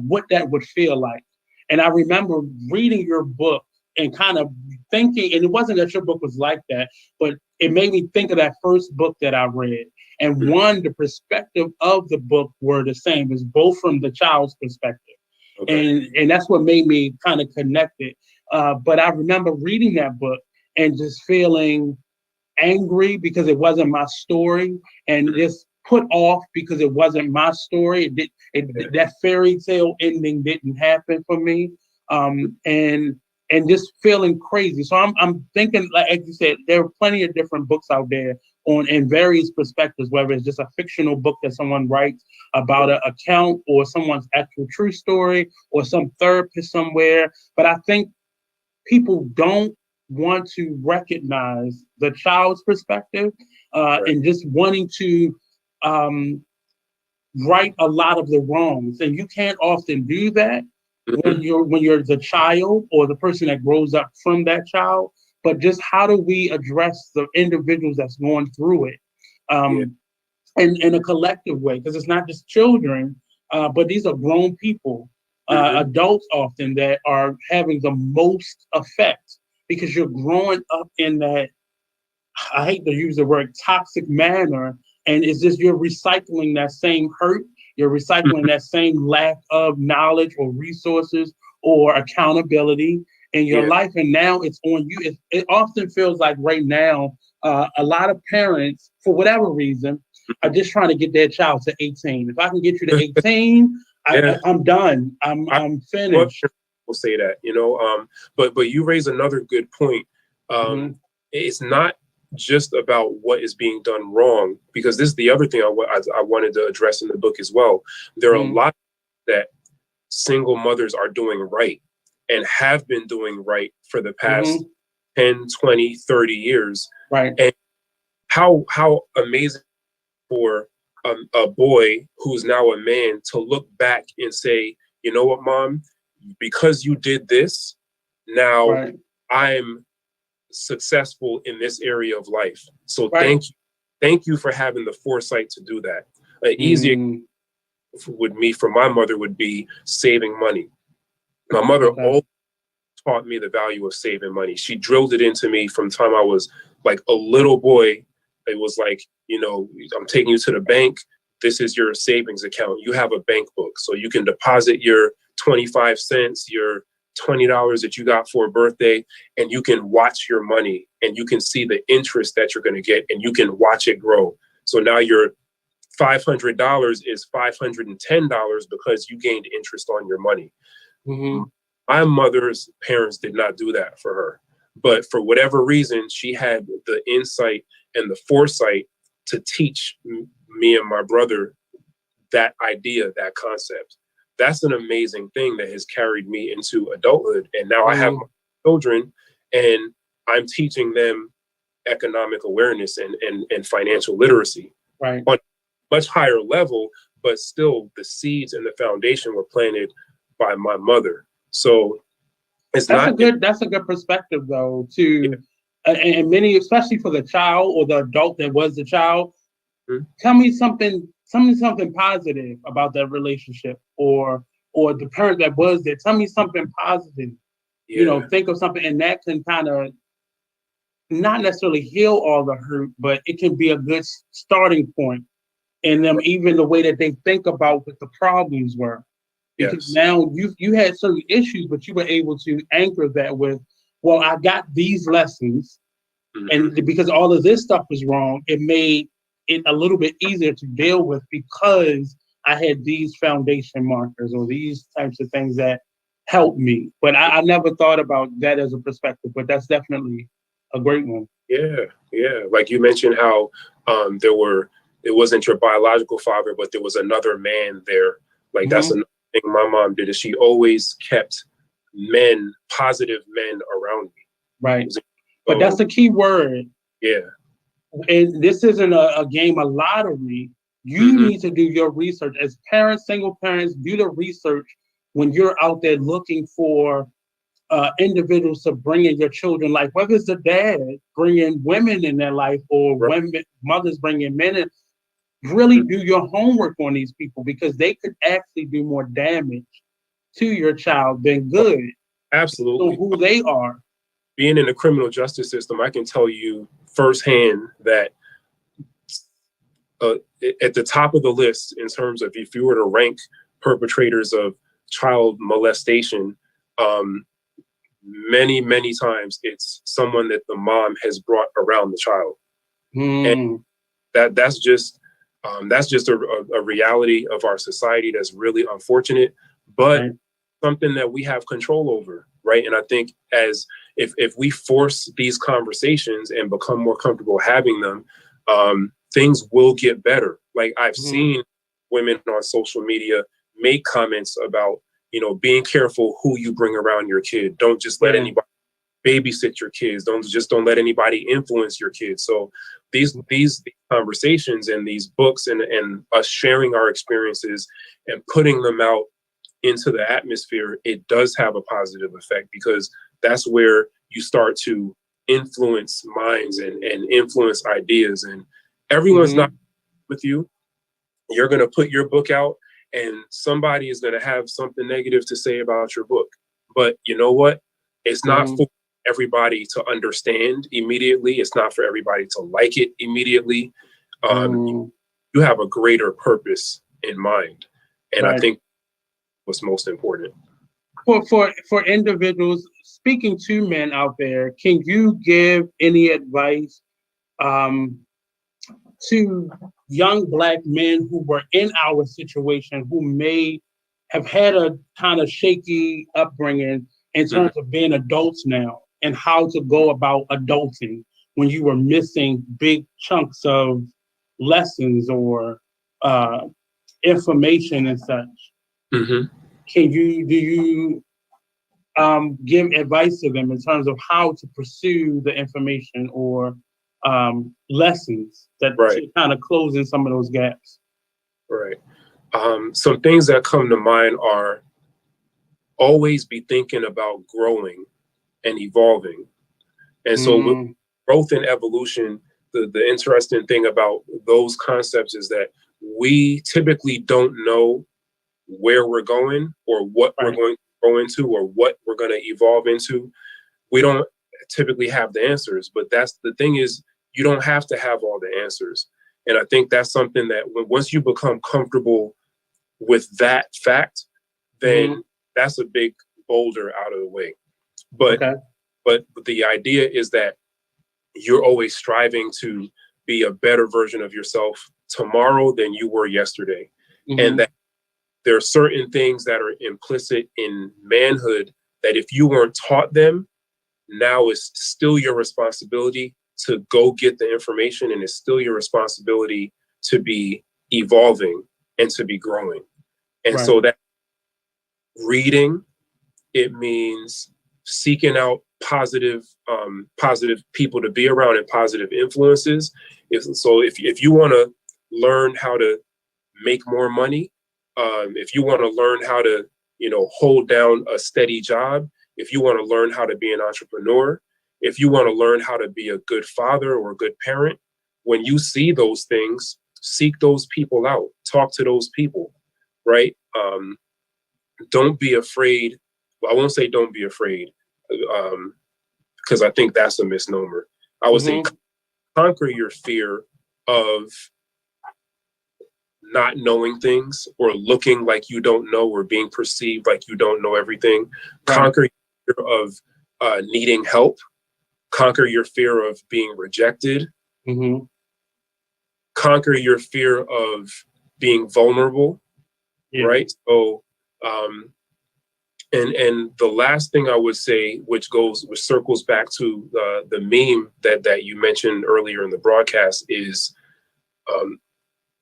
what that would feel like. And I remember reading your book and kind of thinking, and it wasn't that your book was like that, but it made me think of that first book that I read. And the perspective of the book were the same. It's both from the child's perspective. Okay. And that's what made me kind of connect it. But I remember reading that book and just feeling angry because it wasn't my story, and just put off because it wasn't my story. That fairy tale ending didn't happen for me. And just feeling crazy. So I'm thinking, like you said, there are plenty of different books out there in various perspectives, whether it's just a fictional book that someone writes about an account or someone's actual true story or some therapist somewhere. But I think people don't want to recognize the child's perspective and just wanting to right a lot of the wrongs. And you can't often do that when you're the child or the person that grows up from that child. But just how do we address the individuals that's going through it in a collective way? Because it's not just children, but these are grown people adults often that are having the most effect because you're growing up in that, I hate to use the word toxic manner, and it's just you're recycling that same hurt, you're recycling that same lack of knowledge or resources or accountability in your life, and now it's on you. It often feels like right now, a lot of parents, for whatever reason, are just trying to get their child to 18. If I can get you to 18, I'm done. I'm finished. We'll say that, but you raise another good point. It's not just about what is being done wrong, because this is the other thing I wanted to address in the book as well. There are a lot that single mothers are doing right and have been doing right for the past 10, 20, 30 years. Right. And how amazing for a boy who's now a man to look back and say, you know what, Mom, because you did this, now I'm successful in this area of life. So thank you for having the foresight to do that. Easier with me from my mother would be saving money. My mother always taught me the value of saving money. She drilled it into me from the time I was like a little boy. It was like, I'm taking you to the bank. This is your savings account. You have a bank book, so you can deposit your 25 cents, your $20 that you got for a birthday, and you can watch your money and you can see the interest that you're going to get and you can watch it grow. So now your $500 is $510 because you gained interest on your money. My mother's parents did not do that for her, but for whatever reason, she had the insight and the foresight to teach me and my brother that idea, that concept. That's an amazing thing that has carried me into adulthood. And now I have my children and I'm teaching them economic awareness and financial literacy on a much higher level, but still the seeds and the foundation were planted by my mother. So that's a good perspective though, and many, especially for the child or the adult that was the child, tell me something positive about that relationship, or the parent that was there. Tell me something positive. Think of something, and that can kind of not necessarily heal all the hurt, but it can be a good starting point in them, even the way that they think about what the problems were. Because now you had certain issues, but you were able to anchor that with, well, I got these lessons, and because all of this stuff was wrong, it made it a little bit easier to deal with because I had these foundation markers or these types of things that helped me. But I never thought about that as a perspective, but that's definitely a great one. Yeah. Like you mentioned how it wasn't your biological father, but there was another man there. Like that's another thing my mom did, is she always kept positive men around me. Right. But that's the key word. Yeah. And this isn't a game of lottery. You need to do your research. As parents, single parents, do the research when you're out there looking for individuals to bring in your children life, whether it's the dad bringing women in their life or mothers bringing men in. Really do your homework on these people, because they could actually do more damage to your child than good. Absolutely. So who they are. Being in the criminal justice system, I can tell you firsthand that at the top of the list, in terms of if you were to rank perpetrators of child molestation, many, many times it's someone that the mom has brought around the child. And that's just a reality of our society that's really unfortunate, but something that we have control over, right? And I think if we force these conversations and become more comfortable having them, things will get better. Like I've seen women on social media make comments about, being careful who you bring around your kid. Don't just let anybody babysit your kids. Don't let anybody influence your kids. So these conversations and these books and us sharing our experiences and putting them out into the atmosphere, it does have a positive effect, because that's where you start to influence minds and influence ideas. And everyone's not with you. You're going to put your book out and somebody is going to have something negative to say about your book. But you know what? It's not for everybody to understand immediately. It's not for everybody to like it immediately. You have a greater purpose in mind. And I think what's most important. For individuals, speaking to men out there, can you give any advice to young Black men who were in our situation, who may have had a kind of shaky upbringing in terms of being adults now, and how to go about adulting when you were missing big chunks of lessons or information and such? Do you give advice to them in terms of how to pursue the information or lessons that kind of close in some of those gaps? Right. Some things that come to mind are always be thinking about growing and evolving. And so with growth and evolution, the interesting thing about those concepts is that we typically don't know where we're going or what we're going to go into or what we're going to evolve into. We don't typically have the answers, but that's the thing is you don't have to have all the answers. And I think that's something that once you become comfortable with that fact, then that's a big boulder out of the way. But the idea is that you're always striving to be a better version of yourself tomorrow than you were yesterday. And that there are certain things that are implicit in manhood that if you weren't taught them, now it's still your responsibility to go get the information, and it's still your responsibility to be evolving and to be growing. And so that reading, it means seeking out positive people to be around and positive influences. If you want to learn how to make more money, if you want to learn how to, hold down a steady job, if you want to learn how to be an entrepreneur, if you want to learn how to be a good father or a good parent, when you see those things, seek those people out, talk to those people, right? Don't be afraid. Well, I won't say don't be afraid, because I think that's a misnomer. I would say conquer your fear of not knowing things or looking like you don't know or being perceived like you don't know everything. Conquer your fear of needing help. Conquer your fear of being rejected. Conquer your fear of being vulnerable, right? So, and the last thing I would say, which circles back to the meme that you mentioned earlier in the broadcast, is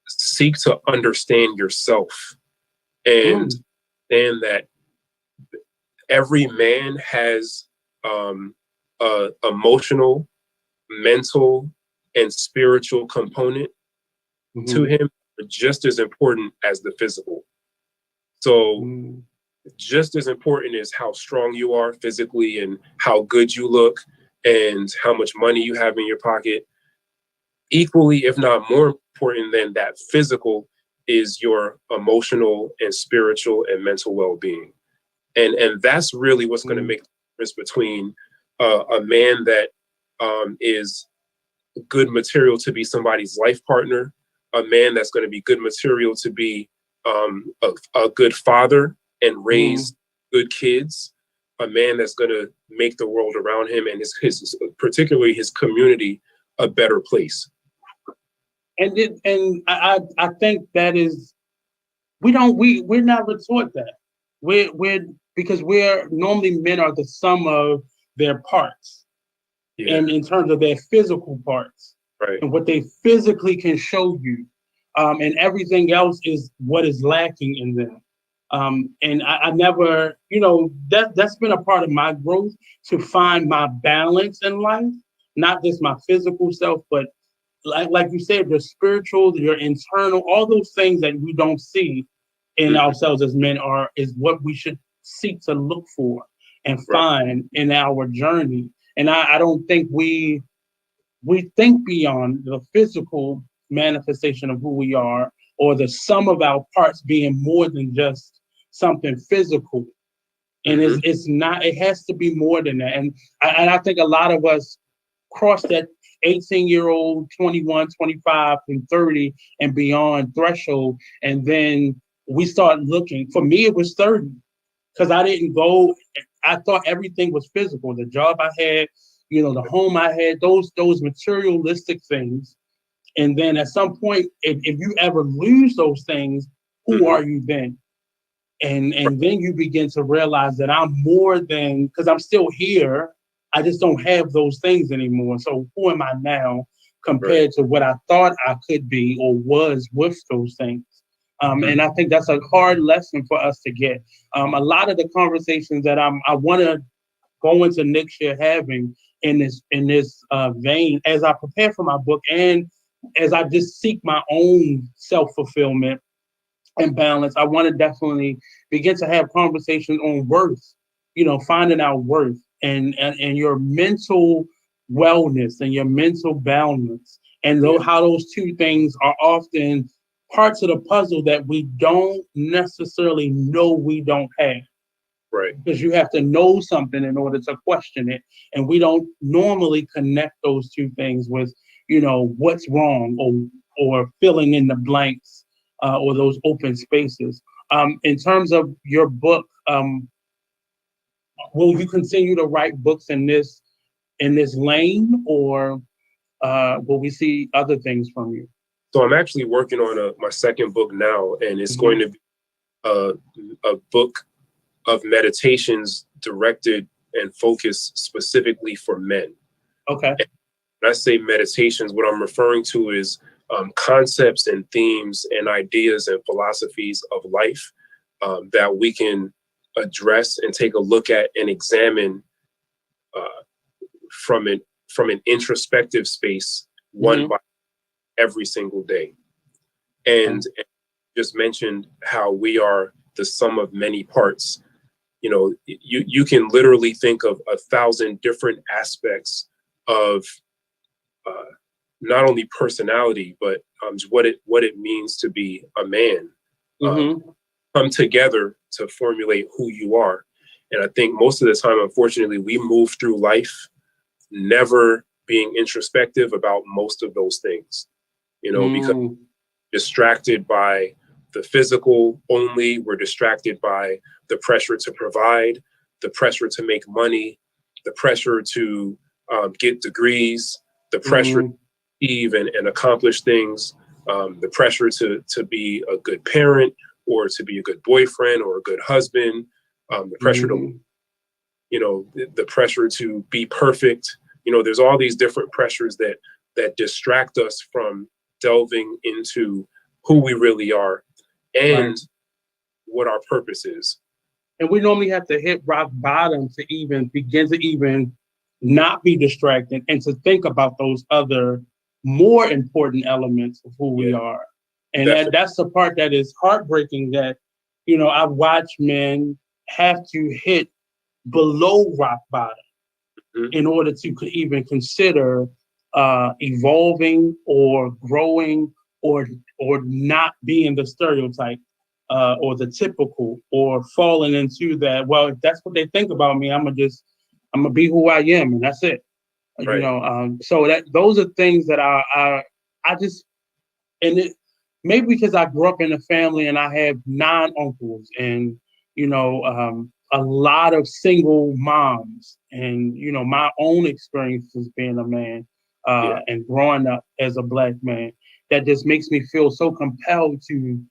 seek to understand yourself and that every man has a emotional, mental, and spiritual component to him, just as important as the physical. So just as important as how strong you are physically and how good you look and how much money you have in your pocket, equally, if not more important than that physical, is your emotional and spiritual and mental well-being. And that's really what's going to make the difference between a man that is good material to be somebody's life partner, a man that's going to be good material to be a good father and raise good kids, a man that's going to make the world around him and his particularly his community a better place. And I think that is, we're never taught that. We're because normally men are the sum of their parts, and in terms of their physical parts, and what they physically can show you, and everything else is what is lacking in them. And I never, that's been a part of my growth, to find my balance in life, not just my physical self, but like you said, your spiritual, your internal, all those things that we don't see in ourselves as men is what we should seek to look for and find in our journey. And I don't think we think beyond the physical manifestation of who we are, or the sum of our parts being more than just something physical. And it's not, it has to be more than that. And I think a lot of us cross that 18-year-old, 21, 25, and 30 and beyond threshold. And then we start looking. For me, it was 30 because I thought everything was physical. The job I had, the home I had, those materialistic things. And then at some point, if you ever lose those things, who are you then? And then you begin to realize that I'm more than, because I'm still here. I just don't have those things anymore. So who am I now compared to what I thought I could be or was with those things? And I think that's a hard lesson for us to get. A lot of the conversations that I want to go into next year having in this vein, as I prepare for my book and as I just seek my own self-fulfillment and balance, I want to definitely begin to have conversations on worth, finding out worth and your mental wellness and your mental balance. And how those two things are often parts of the puzzle that we don't necessarily know we don't have. Right. Because you have to know something in order to question it. And we don't normally connect those two things with, what's wrong or filling in the blanks or those open spaces. In terms of your book, will you continue to write books in this lane, or will we see other things from you? So I'm actually working on my second book now, and it's going to be a book of meditations directed and focused specifically for men. Okay. And when I say meditations, what I'm referring to is concepts and themes and ideas and philosophies of life that we can address and take a look at and examine from an introspective space, one by every single day. And just mentioned how we are the sum of many parts. You can literally think of 1,000 different aspects of not only personality, but what it means to be a man. Come together to formulate who you are. And I think most of the time, unfortunately, we move through life never being introspective about most of those things, because distracted by the physical only, we're distracted by the pressure to provide, the pressure to make money, the pressure to get degrees, the pressure to achieve and accomplish things, the pressure to be a good parent or to be a good boyfriend or a good husband, the pressure to, the pressure to be perfect. There's all these different pressures that distract us from delving into who we really are and what our purpose is. And we normally have to hit rock bottom to even begin to even not be distracted and to think about those other more important elements of who we are. And that's the part that is heartbreaking, that, I've watched men have to hit below rock bottom in order to even consider evolving or growing or not being the stereotype or the typical, or falling into that. Well, if that's what they think about me, I'm gonna be who I am, and that's it. So that those are things that I just, and it maybe because I grew up in a family and I have 9 uncles and a lot of single moms, and my own experiences being a man and growing up as a Black man, that just makes me feel so compelled to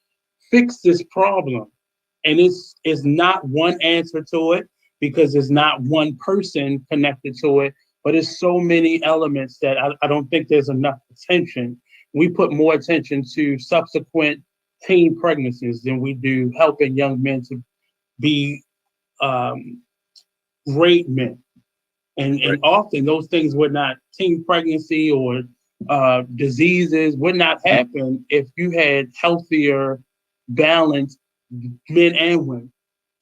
fix this problem. And it's not one answer to it, because there's not one person connected to it, but it's so many elements that I don't think there's enough attention. We put more attention to subsequent teen pregnancies than we do helping young men to be great men. And often those things would not, teen pregnancy or diseases would not happen if you had healthier, balanced men and women.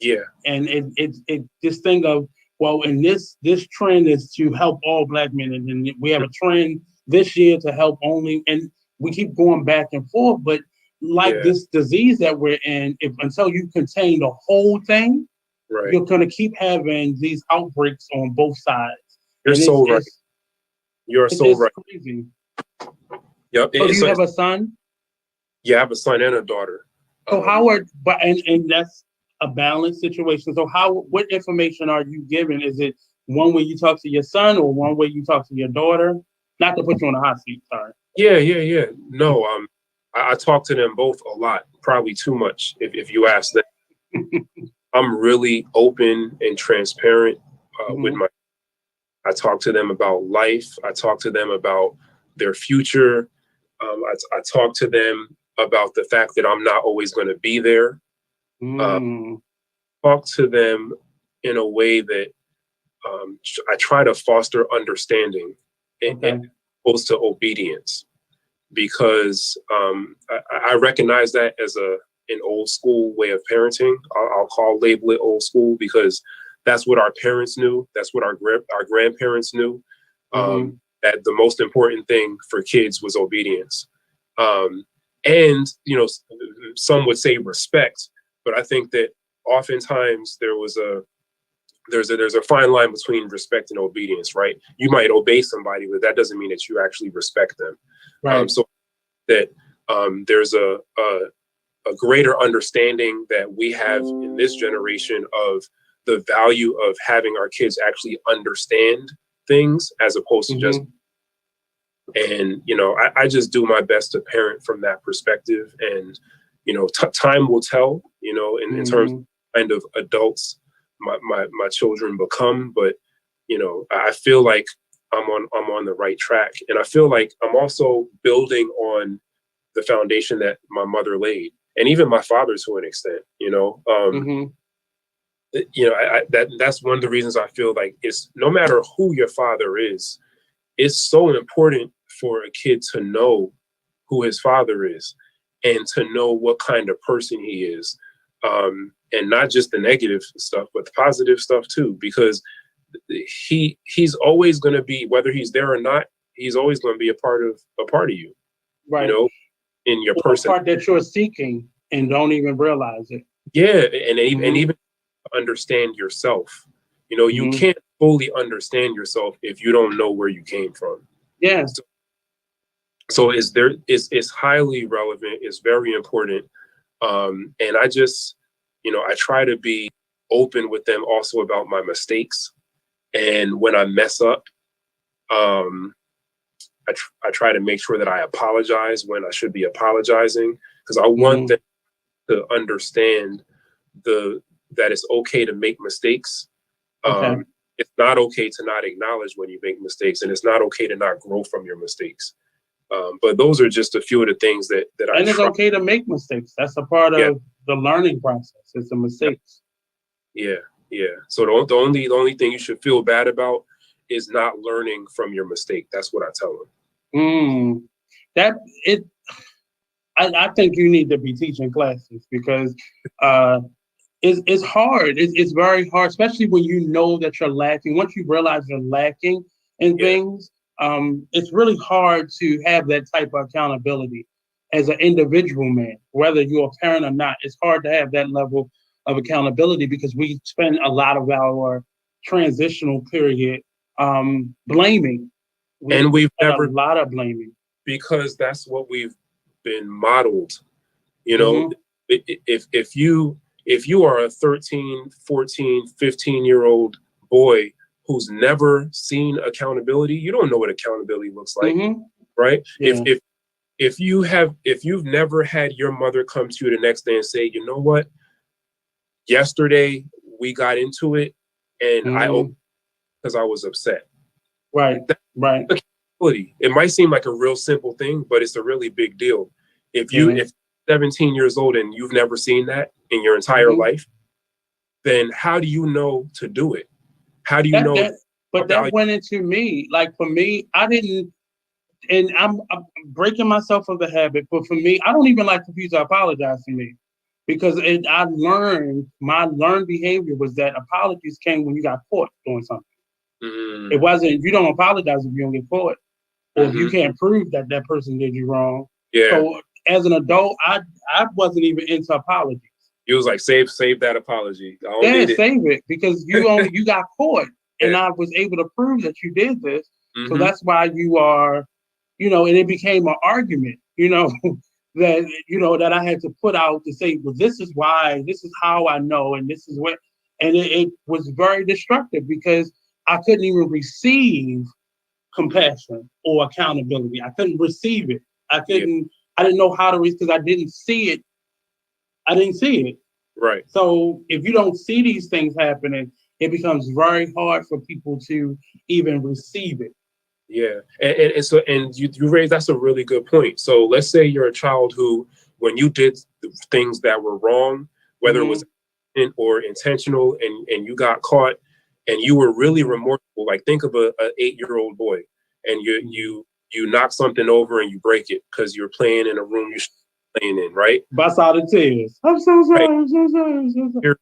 Yeah. And it this thing of, well, and this trend is to help all Black men, and then we have a trend this year to help only, and we keep going back and forth, but like this disease that we're in, if until you contain the whole thing, you're going to keep having these outbreaks on both sides. You're so right. You're so right. Crazy. Yep. So do you have a son? Yeah, I have a son and a daughter. So how are, but and that's a balanced situation. So what information are you giving? Is it one way you talk to your son or one way you talk to your daughter? Not to put you on the hot seat, sorry. Yeah. No, I talk to them both a lot, probably too much, if you ask them. I'm really open and transparent with I talk to them about life. I talk to them about their future. I talk to them about the fact that I'm not always going to be there. Talk to them in a way that I try to foster understanding as opposed to obedience, because I recognize that as an old school way of parenting. I'll label it old school because that's what our parents knew. That's what our grandparents knew. That the most important thing for kids was obedience. And, some would say respect, but I think that oftentimes there's a fine line between respect and obedience, right? You might obey somebody, but that doesn't mean that you actually respect them. Right. So that there's a greater understanding that we have in this generation of the value of having our kids actually understand things as opposed to just, and, I just do my best to parent from that perspective. And, time will tell, in terms of kind of adults my children become, but, I feel like I'm on the right track. And I feel like I'm also building on the foundation that my mother laid, and even my father to an extent, that's one of the reasons I feel like it's no matter who your father is, it's so important for a kid to know who his father is and to know what kind of person he is. And not just the negative stuff, but the positive stuff too, because he's always going to be, whether he's there or not, he's always going to be a part of you, right? In your person, part that you're seeking and don't even realize it. Yeah, and even understand yourself. You can't fully understand yourself if you don't know where you came from. Yeah. So it's highly relevant. It's very important. And I just, I try to be open with them also about my mistakes. And when I mess up, I try to make sure that I apologize when I should be apologizing, because I want them to understand that it's okay to make mistakes. It's not okay to not acknowledge when you make mistakes, and it's not okay to not grow from your mistakes. But those are just a few of the things that I. And it's okay to make mistakes. That's a part of the learning process. It's the mistakes. Yeah. So the only thing you should feel bad about is not learning from your mistake. That's what I tell them. I think you need to be teaching classes, because it's hard. It's very hard, especially when you know that you're lacking. Once you realize you're lacking in things, it's really hard to have that type of accountability as an individual man, whether you're a parent or not. It's hard to have that level of accountability because we spend a lot of our transitional period blaming. We've never a lot of blaming, because that's what we've been modeled. If you are a 13, 14, 15-year-old boy who's never seen accountability, you don't know what accountability looks like, right? Yeah. If you've never had your mother come to you the next day and say, you know what, yesterday we got into it and I opened because I was upset. Right. Accountability. It might seem like a real simple thing, but it's a really big deal. If 17 years old and you've never seen that in your entire life, then how do you know to do it? How do you know? That went into me. Like for me, I didn't, and I'm breaking myself of the habit. But for me, I don't even like for people to apologize to me, because my learned behavior was that apologies came when you got caught doing something. It wasn't, you don't apologize if you don't get caught, or if you can't prove that person did you wrong. Yeah. So as an adult, I wasn't even into apologies. It was like, save that apology. I don't need it. Save it, because you got caught, and I was able to prove that you did this. So that's why you are, and it became an argument, that I had to put out to say, well, this is why, this is how I know, and this is what, and it was very destructive because I couldn't even receive compassion or accountability. I couldn't receive it. I didn't know how to because I didn't see it. I didn't see it. Right. So if you don't see these things happening, it becomes very hard for people to even receive it. Yeah, and you raised, that's a really good point. So let's say you're a child who, when you did things that were wrong, whether it was or intentional, and you got caught, and you were really remorseful. Like, think of a 8-year-old boy, and you knock something over and you break it because you're playing in a room you should be playing in, right? Bust out the tears. I'm so sorry. Right. I'm so sorry. I'm so sorry.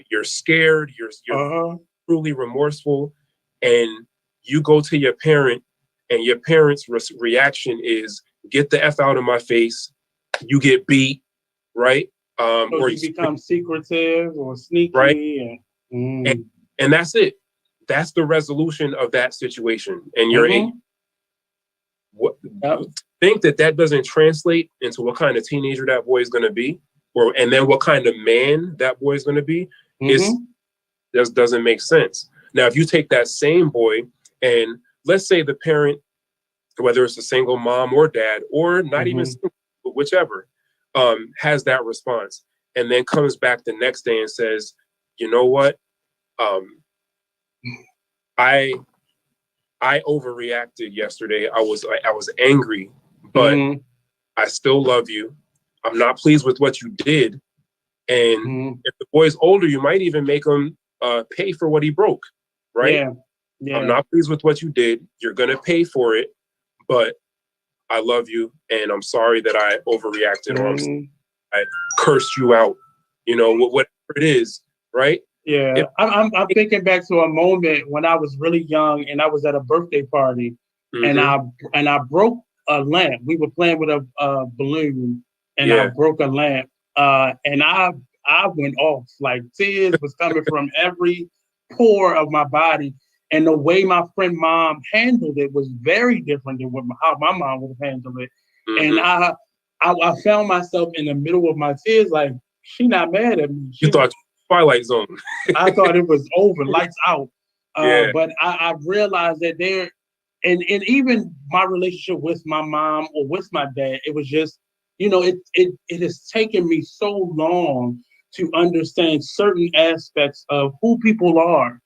You're scared. You're truly remorseful, and you go to your parent. And your parents' reaction is, get the F out of my face. You get beat, right? Or you become secretive or sneaky. Right? And that's it. That's the resolution of that situation. And you're think that doesn't translate into what kind of teenager that boy is going to be, and then what kind of man that boy is going to be, just doesn't make sense. Now, if you take that same boy and let's say the parent, whether it's a single mom or dad, or not even single, but whichever, has that response, and then comes back the next day and says, you know what, I overreacted yesterday. I was angry, but I still love you. I'm not pleased with what you did. And if the boy's older, you might even make him pay for what he broke, right? Yeah. I'm not pleased with what you did. You're going to pay for it, but I love you, and I'm sorry that I overreacted, or I cursed you out, whatever it is, right? Yeah, I'm thinking back to a moment when I was really young, and I was at a birthday party, and I broke a lamp. We were playing with a balloon, and I broke a lamp, and I went off, like tears was coming from every pore of my body. And the way my friend mom handled it was very different than how my mom would have handled it. And I found myself in the middle of my tears, like, she not mad at me. You thought Twilight Zone. I thought it was over, lights out. But I realized that and even my relationship with my mom or with my dad, it was just, it has taken me so long to understand certain aspects of who people are.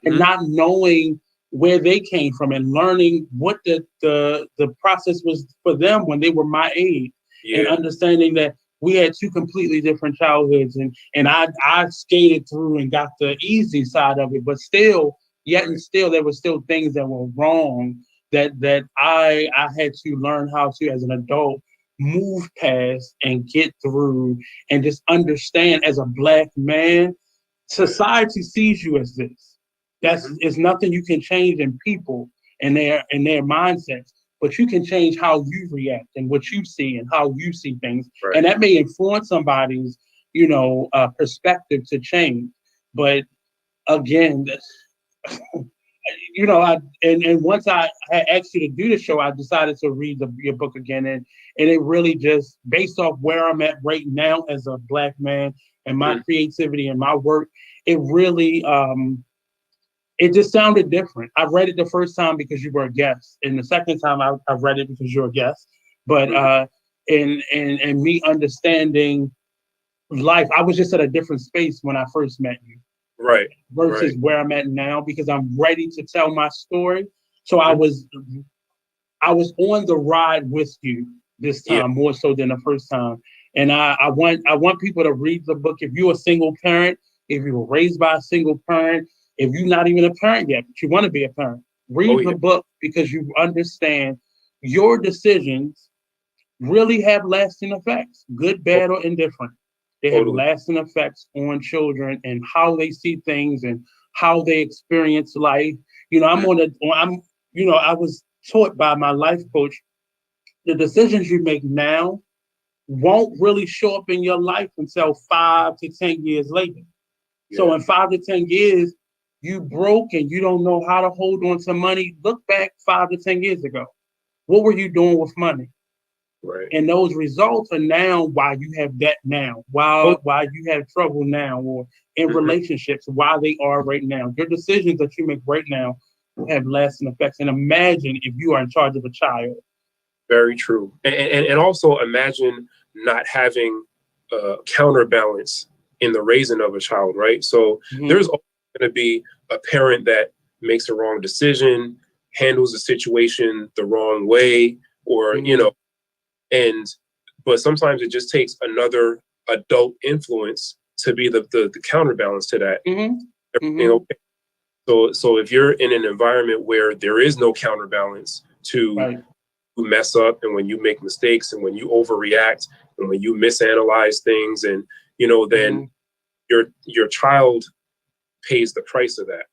And not knowing where they came from, and learning what the process was for them when they were my age, and understanding that we had two completely different childhoods, and I skated through and got the easy side of it, but still there were still things that were wrong that I had to learn how to, as an adult, move past and get through, and just understand, as a Black man, society sees you as this. It's nothing you can change in people and their mindsets, but you can change how you react and what you see and how you see things. Right. And that may influence somebody's, perspective to change. But again, and once I had asked you to do the show, I decided to read your book again, and it really just, based off where I'm at right now as a Black man and my creativity and my work, it really it just sounded different. I read it the first time because you were a guest, and the second time I read it because you're a guest. But and me understanding life, I was just at a different space when I first met you. Right. Versus where I'm at now, because I'm ready to tell my story. So I was on the ride with you this time, more so than the first time. And I want people to read the book. If you're a single parent, if you were raised by a single parent, if you're not even a parent yet, but you want to be a parent, read the book, because you understand your decisions really have lasting effects, good, bad, or indifferent. They have lasting effects on children and how they see things and how they experience life. I was taught by my life coach, the decisions you make now won't really show up in your life until 5 to 10 years later. Yeah. So in 5 to 10 years, you broke and you don't know how to hold on to money. Look back 5 to 10 years ago. What were you doing with money? Right. And those results are now why you have debt now, why you have trouble now, or in relationships, why they are right now. Your decisions that you make right now have lasting effects. And imagine if you are in charge of a child. Very true. And also imagine not having counterbalance in the raising of a child, right? So there's always going to be a parent that makes a wrong decision, handles a situation the wrong way, or, you know, but sometimes it just takes another adult influence to be the counterbalance to that. Okay. So if you're in an environment where there is no counterbalance to mess up, and when you make mistakes, and when you overreact, and when you misanalyze things, and you know, then your child pays the price of that.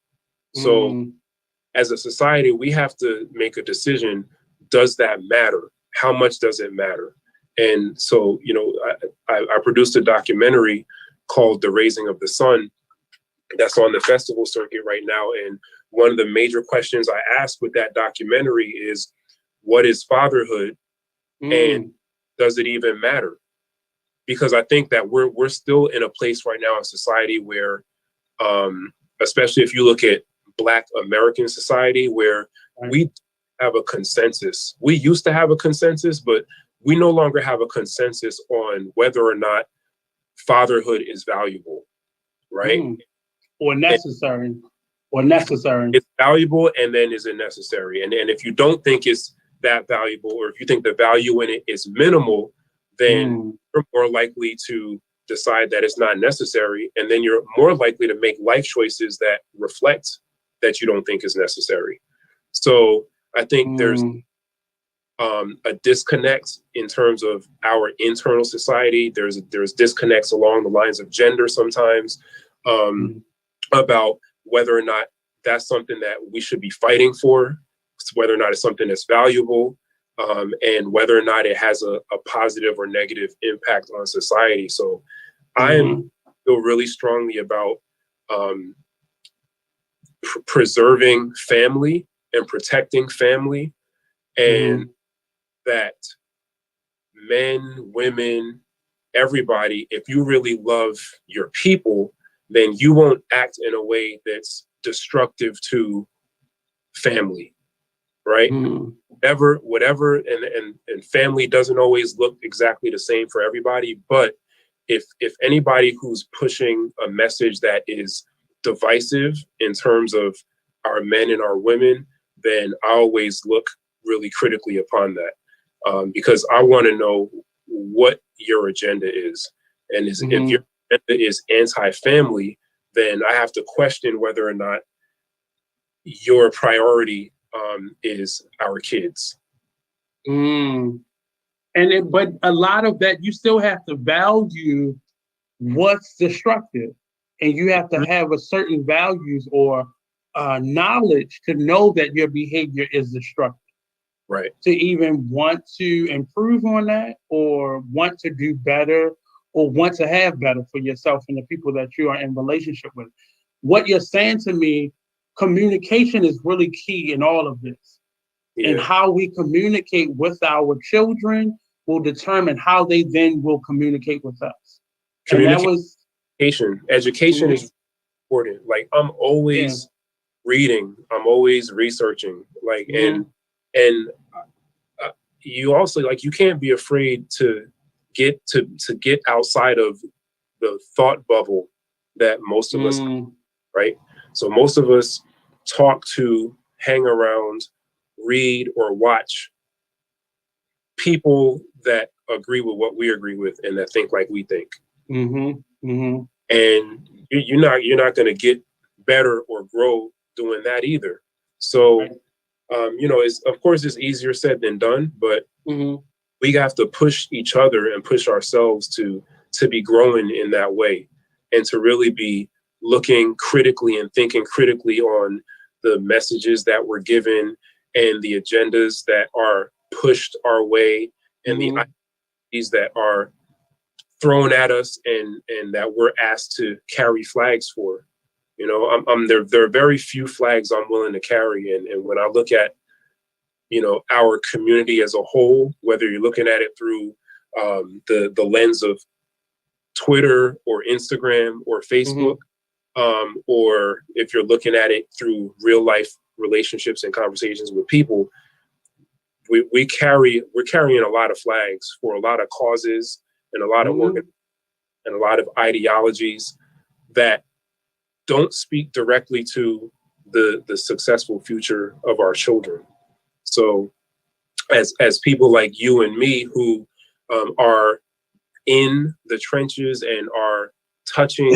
So as a society, we have to make a decision. Does that matter? How much does it matter? And so, you know, I produced a documentary called The Raising of the Son that's on the festival circuit right now. And one of the major questions I asked with that documentary is, what is fatherhood? And does it even matter? Because I think that we're still in a place right now in society where, especially if you look at Black American society, where we have a consensus. We used to have a consensus, but we no longer have a consensus on whether or not fatherhood is valuable, right? Or necessary. Or necessary. It's valuable, and then is it necessary? And if you don't think it's that valuable, or if you think the value in it is minimal, then you're more likely to decide that it's not necessary, and then you're more likely to make life choices that reflect that you don't think is necessary. So I think there's a disconnect in terms of our internal society. There's disconnects along the lines of gender sometimes, about whether or not that's something that we should be fighting for, whether or not it's something that's valuable, and whether or not it has a positive or negative impact on society. So I feel really strongly about preserving family and protecting family, and that men, women, everybody, if you really love your people, then you won't act in a way that's destructive to family, right? Whatever, and family doesn't always look exactly the same for everybody, but if anybody who's pushing a message that is divisive in terms of our men and our women, then I always look really critically upon that, because I want to know what your agenda is. And if your agenda is anti-family, then I have to question whether or not your priority is our kids. But a lot of that, you still have to value what's destructive, and you have to have a certain values or knowledge to know that your behavior is destructive. Right. To even want to improve on that, or want to do better, or want to have better for yourself and the people that you are in relationship with. What you're saying to me, communication is really key in all of this. And how we communicate with our children will determine how they then will communicate with us. Education is important. Like, I'm always reading, I'm always researching, like, and you also, like, you can't be afraid to get outside of the thought bubble that most of us, right? So most of us talk to, hang around, read, or watch people that agree with what we agree with and that think like we think. And you're not going to get better or grow doing that either. So, of course it's easier said than done, but we have to push each other and push ourselves to be growing in that way, and to really be looking critically and thinking critically on the messages that we're given and the agendas that are pushed our way, and the that are thrown at us and that we're asked to carry flags for. You know, there are very few flags I'm willing to carry. And when I look at, you know, our community as a whole, whether you're looking at it through the lens of Twitter or Instagram or Facebook, or if you're looking at it through real life relationships and conversations with people, we're carrying a lot of flags for a lot of causes and a lot of work and a lot of ideologies that don't speak directly to the successful future of our children. So as people like you and me who are in the trenches and are touching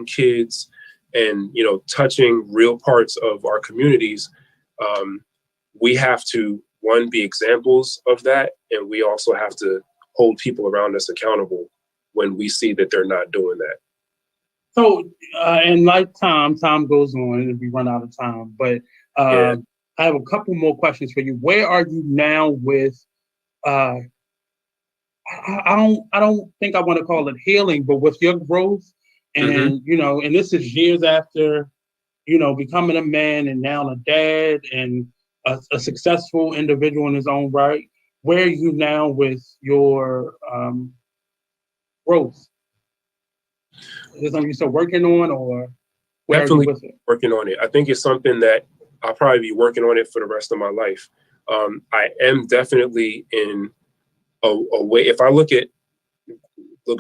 kids and, you know, touching real parts of our communities, we have to, one, be examples of that, and we also have to hold people around us accountable when we see that they're not doing that. So, and like time goes on and we run out of time, but I have a couple more questions for you. Where are you now with, I don't think I want to call it healing, but with your growth and, you know, and this is years after, you know, becoming a man and now a dad and a successful individual in his own right. Where are you now with your growth? Is it something you're still working on, or where definitely are you with it? Working on it? I think it's something that I'll probably be working on it for the rest of my life. I am definitely in a way. If I look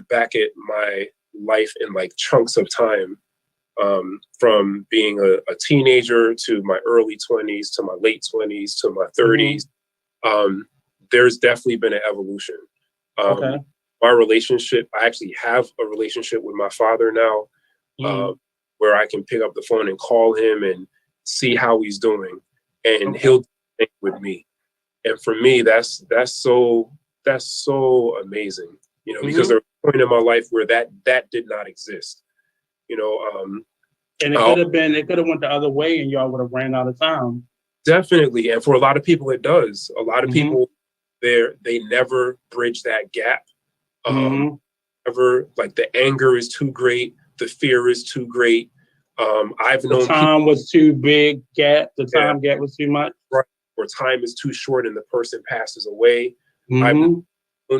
back at my life in like chunks of time, from being a teenager to my early 20s to my late 20s to my 30s, there's definitely been an evolution. My relationship, I actually have a relationship with my father now, where I can pick up the phone and call him and see how he's doing, and he'll think with me. And for me, that's so amazing, you know, because there's a point in my life where that did not exist, you know. And it could have went the other way and y'all would have ran out of time. Definitely. And for a lot of people, it does. A lot of people, they never bridge that gap. Ever, like, the anger is too great. The fear is too great. I've known the time was too big gap. The time gap was too much. Right. Or time is too short and the person passes away. I've known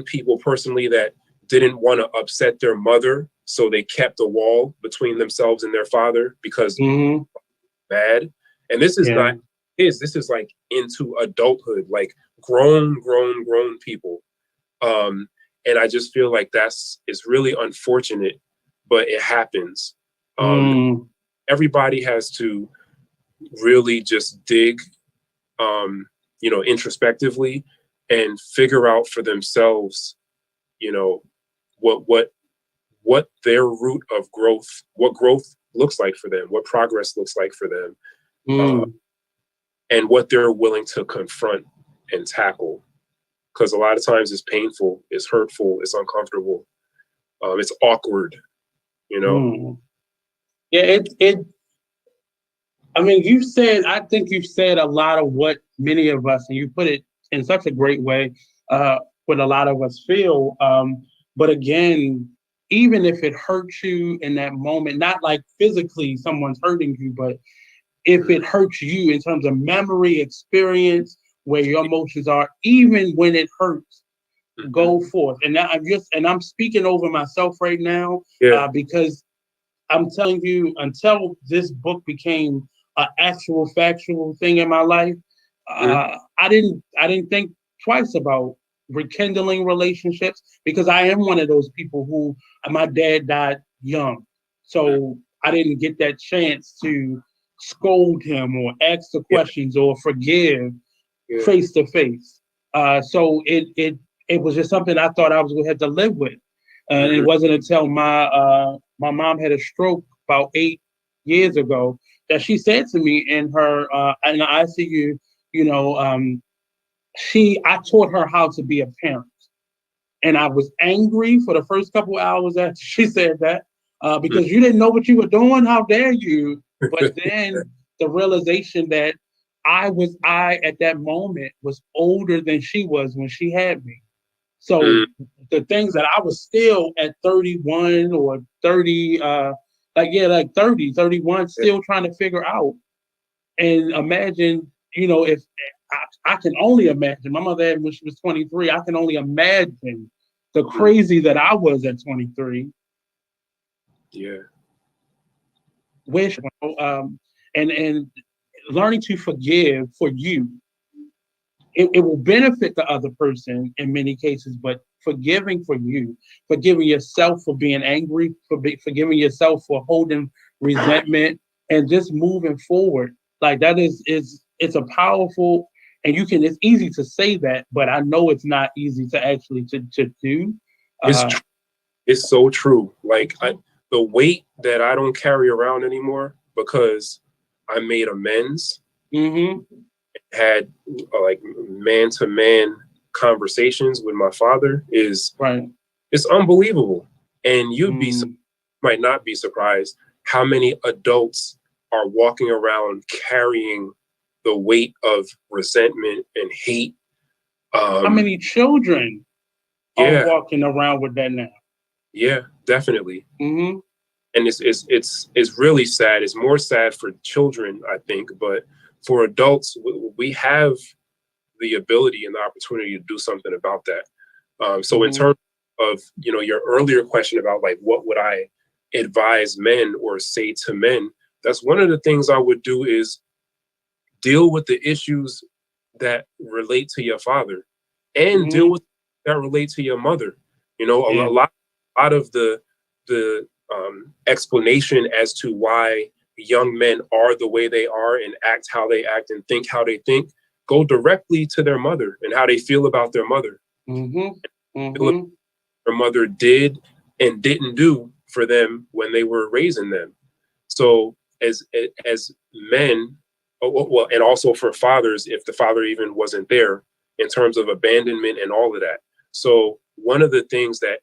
people personally that didn't want to upset their mother, so they kept a wall between themselves and their father because bad. And this is not this is like into adulthood, like grown people. And I just feel like it's really unfortunate, but it happens. Everybody has to really just dig, you know, introspectively and figure out for themselves, you know, what their route of growth, what growth looks like for them, what progress looks like for them, and what they're willing to confront and tackle. Because a lot of times it's painful, it's hurtful, it's uncomfortable, it's awkward, you know? Yeah, I mean, I think you've said a lot of what many of us, and you put it in such a great way, what a lot of us feel. But again, even if it hurts you in that moment, not like physically someone's hurting you, but if it hurts you in terms of memory, experience, where your emotions are, even when it hurts, go forth. And I'm speaking over myself right now, because I'm telling you, until this book became an actual factual thing in my life, I didn't think twice about rekindling relationships, because I am one of those people who, my dad died young, so I didn't get that chance to scold him or ask the questions or forgive face to face. So it was just something I thought I was going to have to live with. And it wasn't until my mom had a stroke about 8 years ago that she said to me in the ICU, you know, I taught her how to be a parent. And I was angry for the first couple hours after she said that, because you didn't know what you were doing. How dare you? But then the realization that I at that moment was older than she was when she had me. So the things that I was still at 31 or 30, like 30, 31, still trying to figure out. And imagine, if I can only imagine, my mother had when she was 23, I can only imagine the crazy that I was at 23. Yeah. Wish, and learning to forgive for you. It will benefit the other person in many cases, but forgiving for you, forgiving yourself for being angry, forgiving yourself for holding resentment, and just moving forward. Like that it's a powerful, and it's easy to say that, but I know it's not easy to actually to do. It's so true. Like the weight that I don't carry around anymore because I made amends. Had like man-to-man conversations with my father is right. It's unbelievable. And might not be surprised how many adults are walking around carrying the weight of resentment and hate. How many children are walking around with that now? Yeah, definitely. And it's really sad. It's more sad for children, I think, but for adults, we have the ability and the opportunity to do something about that. So in terms of, your earlier question about like, what would I advise men or say to men? That's one of the things I would do is deal with the issues that relate to your father and deal with that relate to your mother. A lot of the explanation as to why young men are the way they are and act how they act and think how they think go directly to their mother and how they feel about their mother. Their mother did and didn't do for them when they were raising them. So as men, well, and also for fathers, if the father even wasn't there, in terms of abandonment and all of that. So one of the things that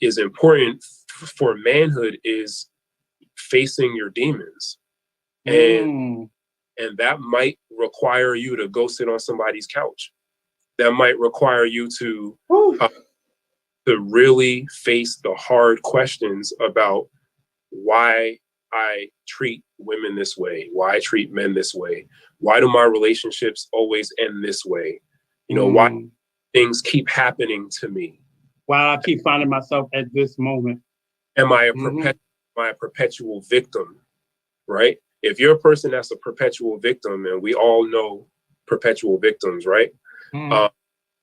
is important for manhood is facing your demons, and that might require you to go sit on somebody's couch. That might require you to really face the hard questions about why I treat women this way, why I treat men this way, why do my relationships always end this way? Why things keep happening to me? Why I keep finding myself at this moment? Am I a perpetual victim? Right? If you're a person that's a perpetual victim, and we all know perpetual victims, right?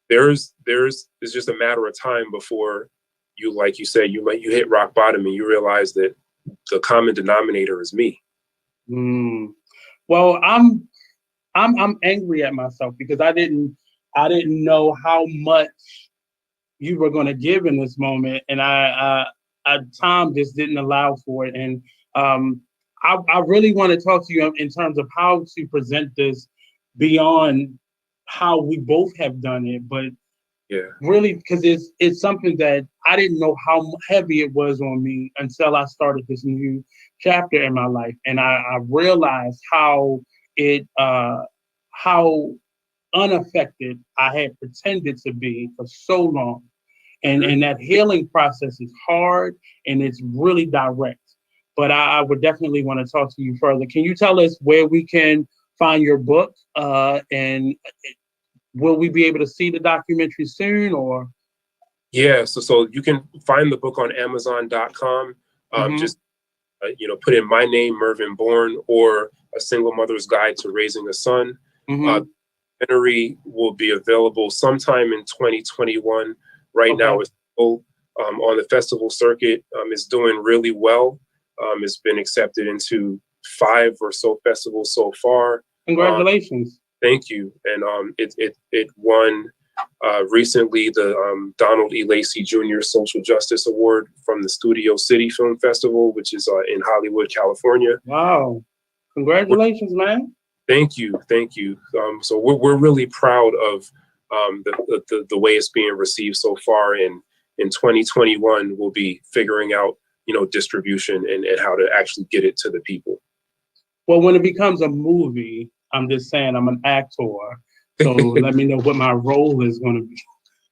It's just a matter of time before you, like you said, you hit rock bottom and you realize that the common denominator is me. Well, I'm angry at myself because I didn't know how much you were going to give in this moment, and I time just didn't allow for it. And I really want to talk to you in terms of how to present this beyond how we both have done it, but really because it's something that I didn't know how heavy it was on me until I started this new chapter in my life, and I realized how how unaffected I had pretended to be for so long. And that healing process is hard and it's really direct. But I would definitely want to talk to you further. Can you tell us where we can find your book? And will we be able to see the documentary soon, or? Yeah, so you can find the book on Amazon.com. Just put in my name, Mervyn Bourne, or A Single Mother's Guide to Raising a Son. Documentary will be available sometime in 2021. Right now, it's still on the festival circuit. It's doing really well. It's been accepted into 5 or so festivals so far. Congratulations! Thank you. And it won recently the Donald E. Lacey Jr. Social Justice Award from the Studio City Film Festival, which is in Hollywood, California. Wow! Congratulations, man! Thank you. So we're really proud of the way it's being received so far. And in 2021, we'll be figuring out, distribution and how to actually get it to the people. Well, when it becomes a movie, I'm just saying I'm an actor. So let me know what my role is going to be.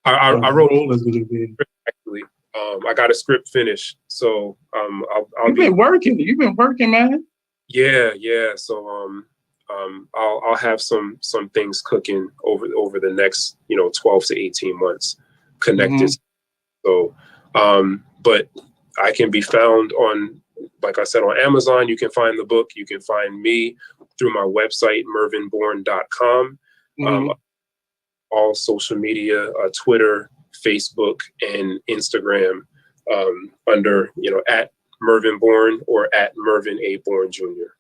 I wrote role is going to be. Actually, I got a script finished, so I'll You've been working. You've been working, man. Yeah. So I'll have some things cooking over the next 12 to 18 months connected. So but I can be found on, like I said, on Amazon. You can find the book. You can find me through my website, mervinbourne.com. All social media, Twitter, Facebook, and Instagram, under at Mervin Bourne or at Mervin A. Bourne Jr.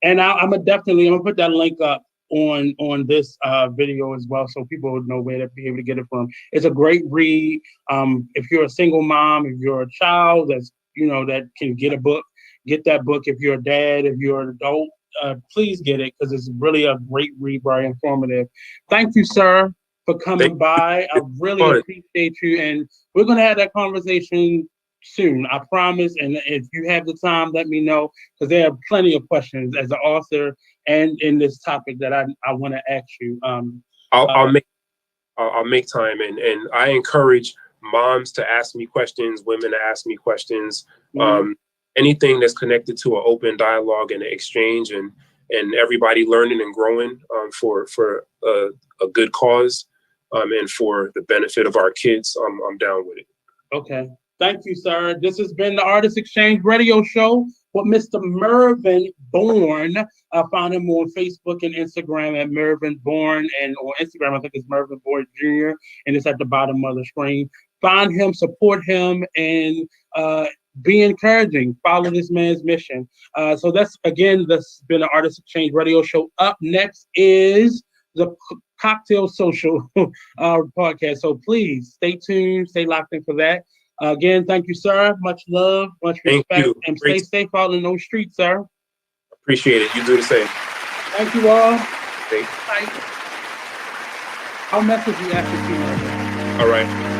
And I'm gonna put that link up on this video as well, so people would know where to be able to get it from. It's a great read. If you're a single mom, if you're a child that's that can get a book, get that book. If you're a dad, if you're an adult, please get it, because it's really a great read, very informative. Thank you, sir, for coming by. I really appreciate you, and we're gonna have that conversation soon, I promise. And if you have the time, let me know, because there are plenty of questions as an author and in this topic that I want to ask you. I'll make time, and I encourage moms to ask me questions, women to ask me questions, anything that's connected to an open dialogue and an exchange, and everybody learning and growing for a good cause, and for the benefit of our kids. I'm down with it. Okay. Thank you, sir. This has been the Artist Exchange Radio Show with Mr. Mervin Bourne. Find him on Facebook and Instagram at Mervin Bourne, and on Instagram I think it's Mervin Bourne Jr., and it's at the bottom of the screen. Find him, support him, and be encouraging. Follow this man's mission. So that's been the Artist Exchange Radio Show. Up next is the Cocktail Social podcast. So please stay tuned, stay locked in for that. Again, thank you, sir. Much love, much respect, and stay safe out in those streets, sir. Appreciate it. You do the same. Thank you all. Thanks. I'll message you after 2 hours. All right.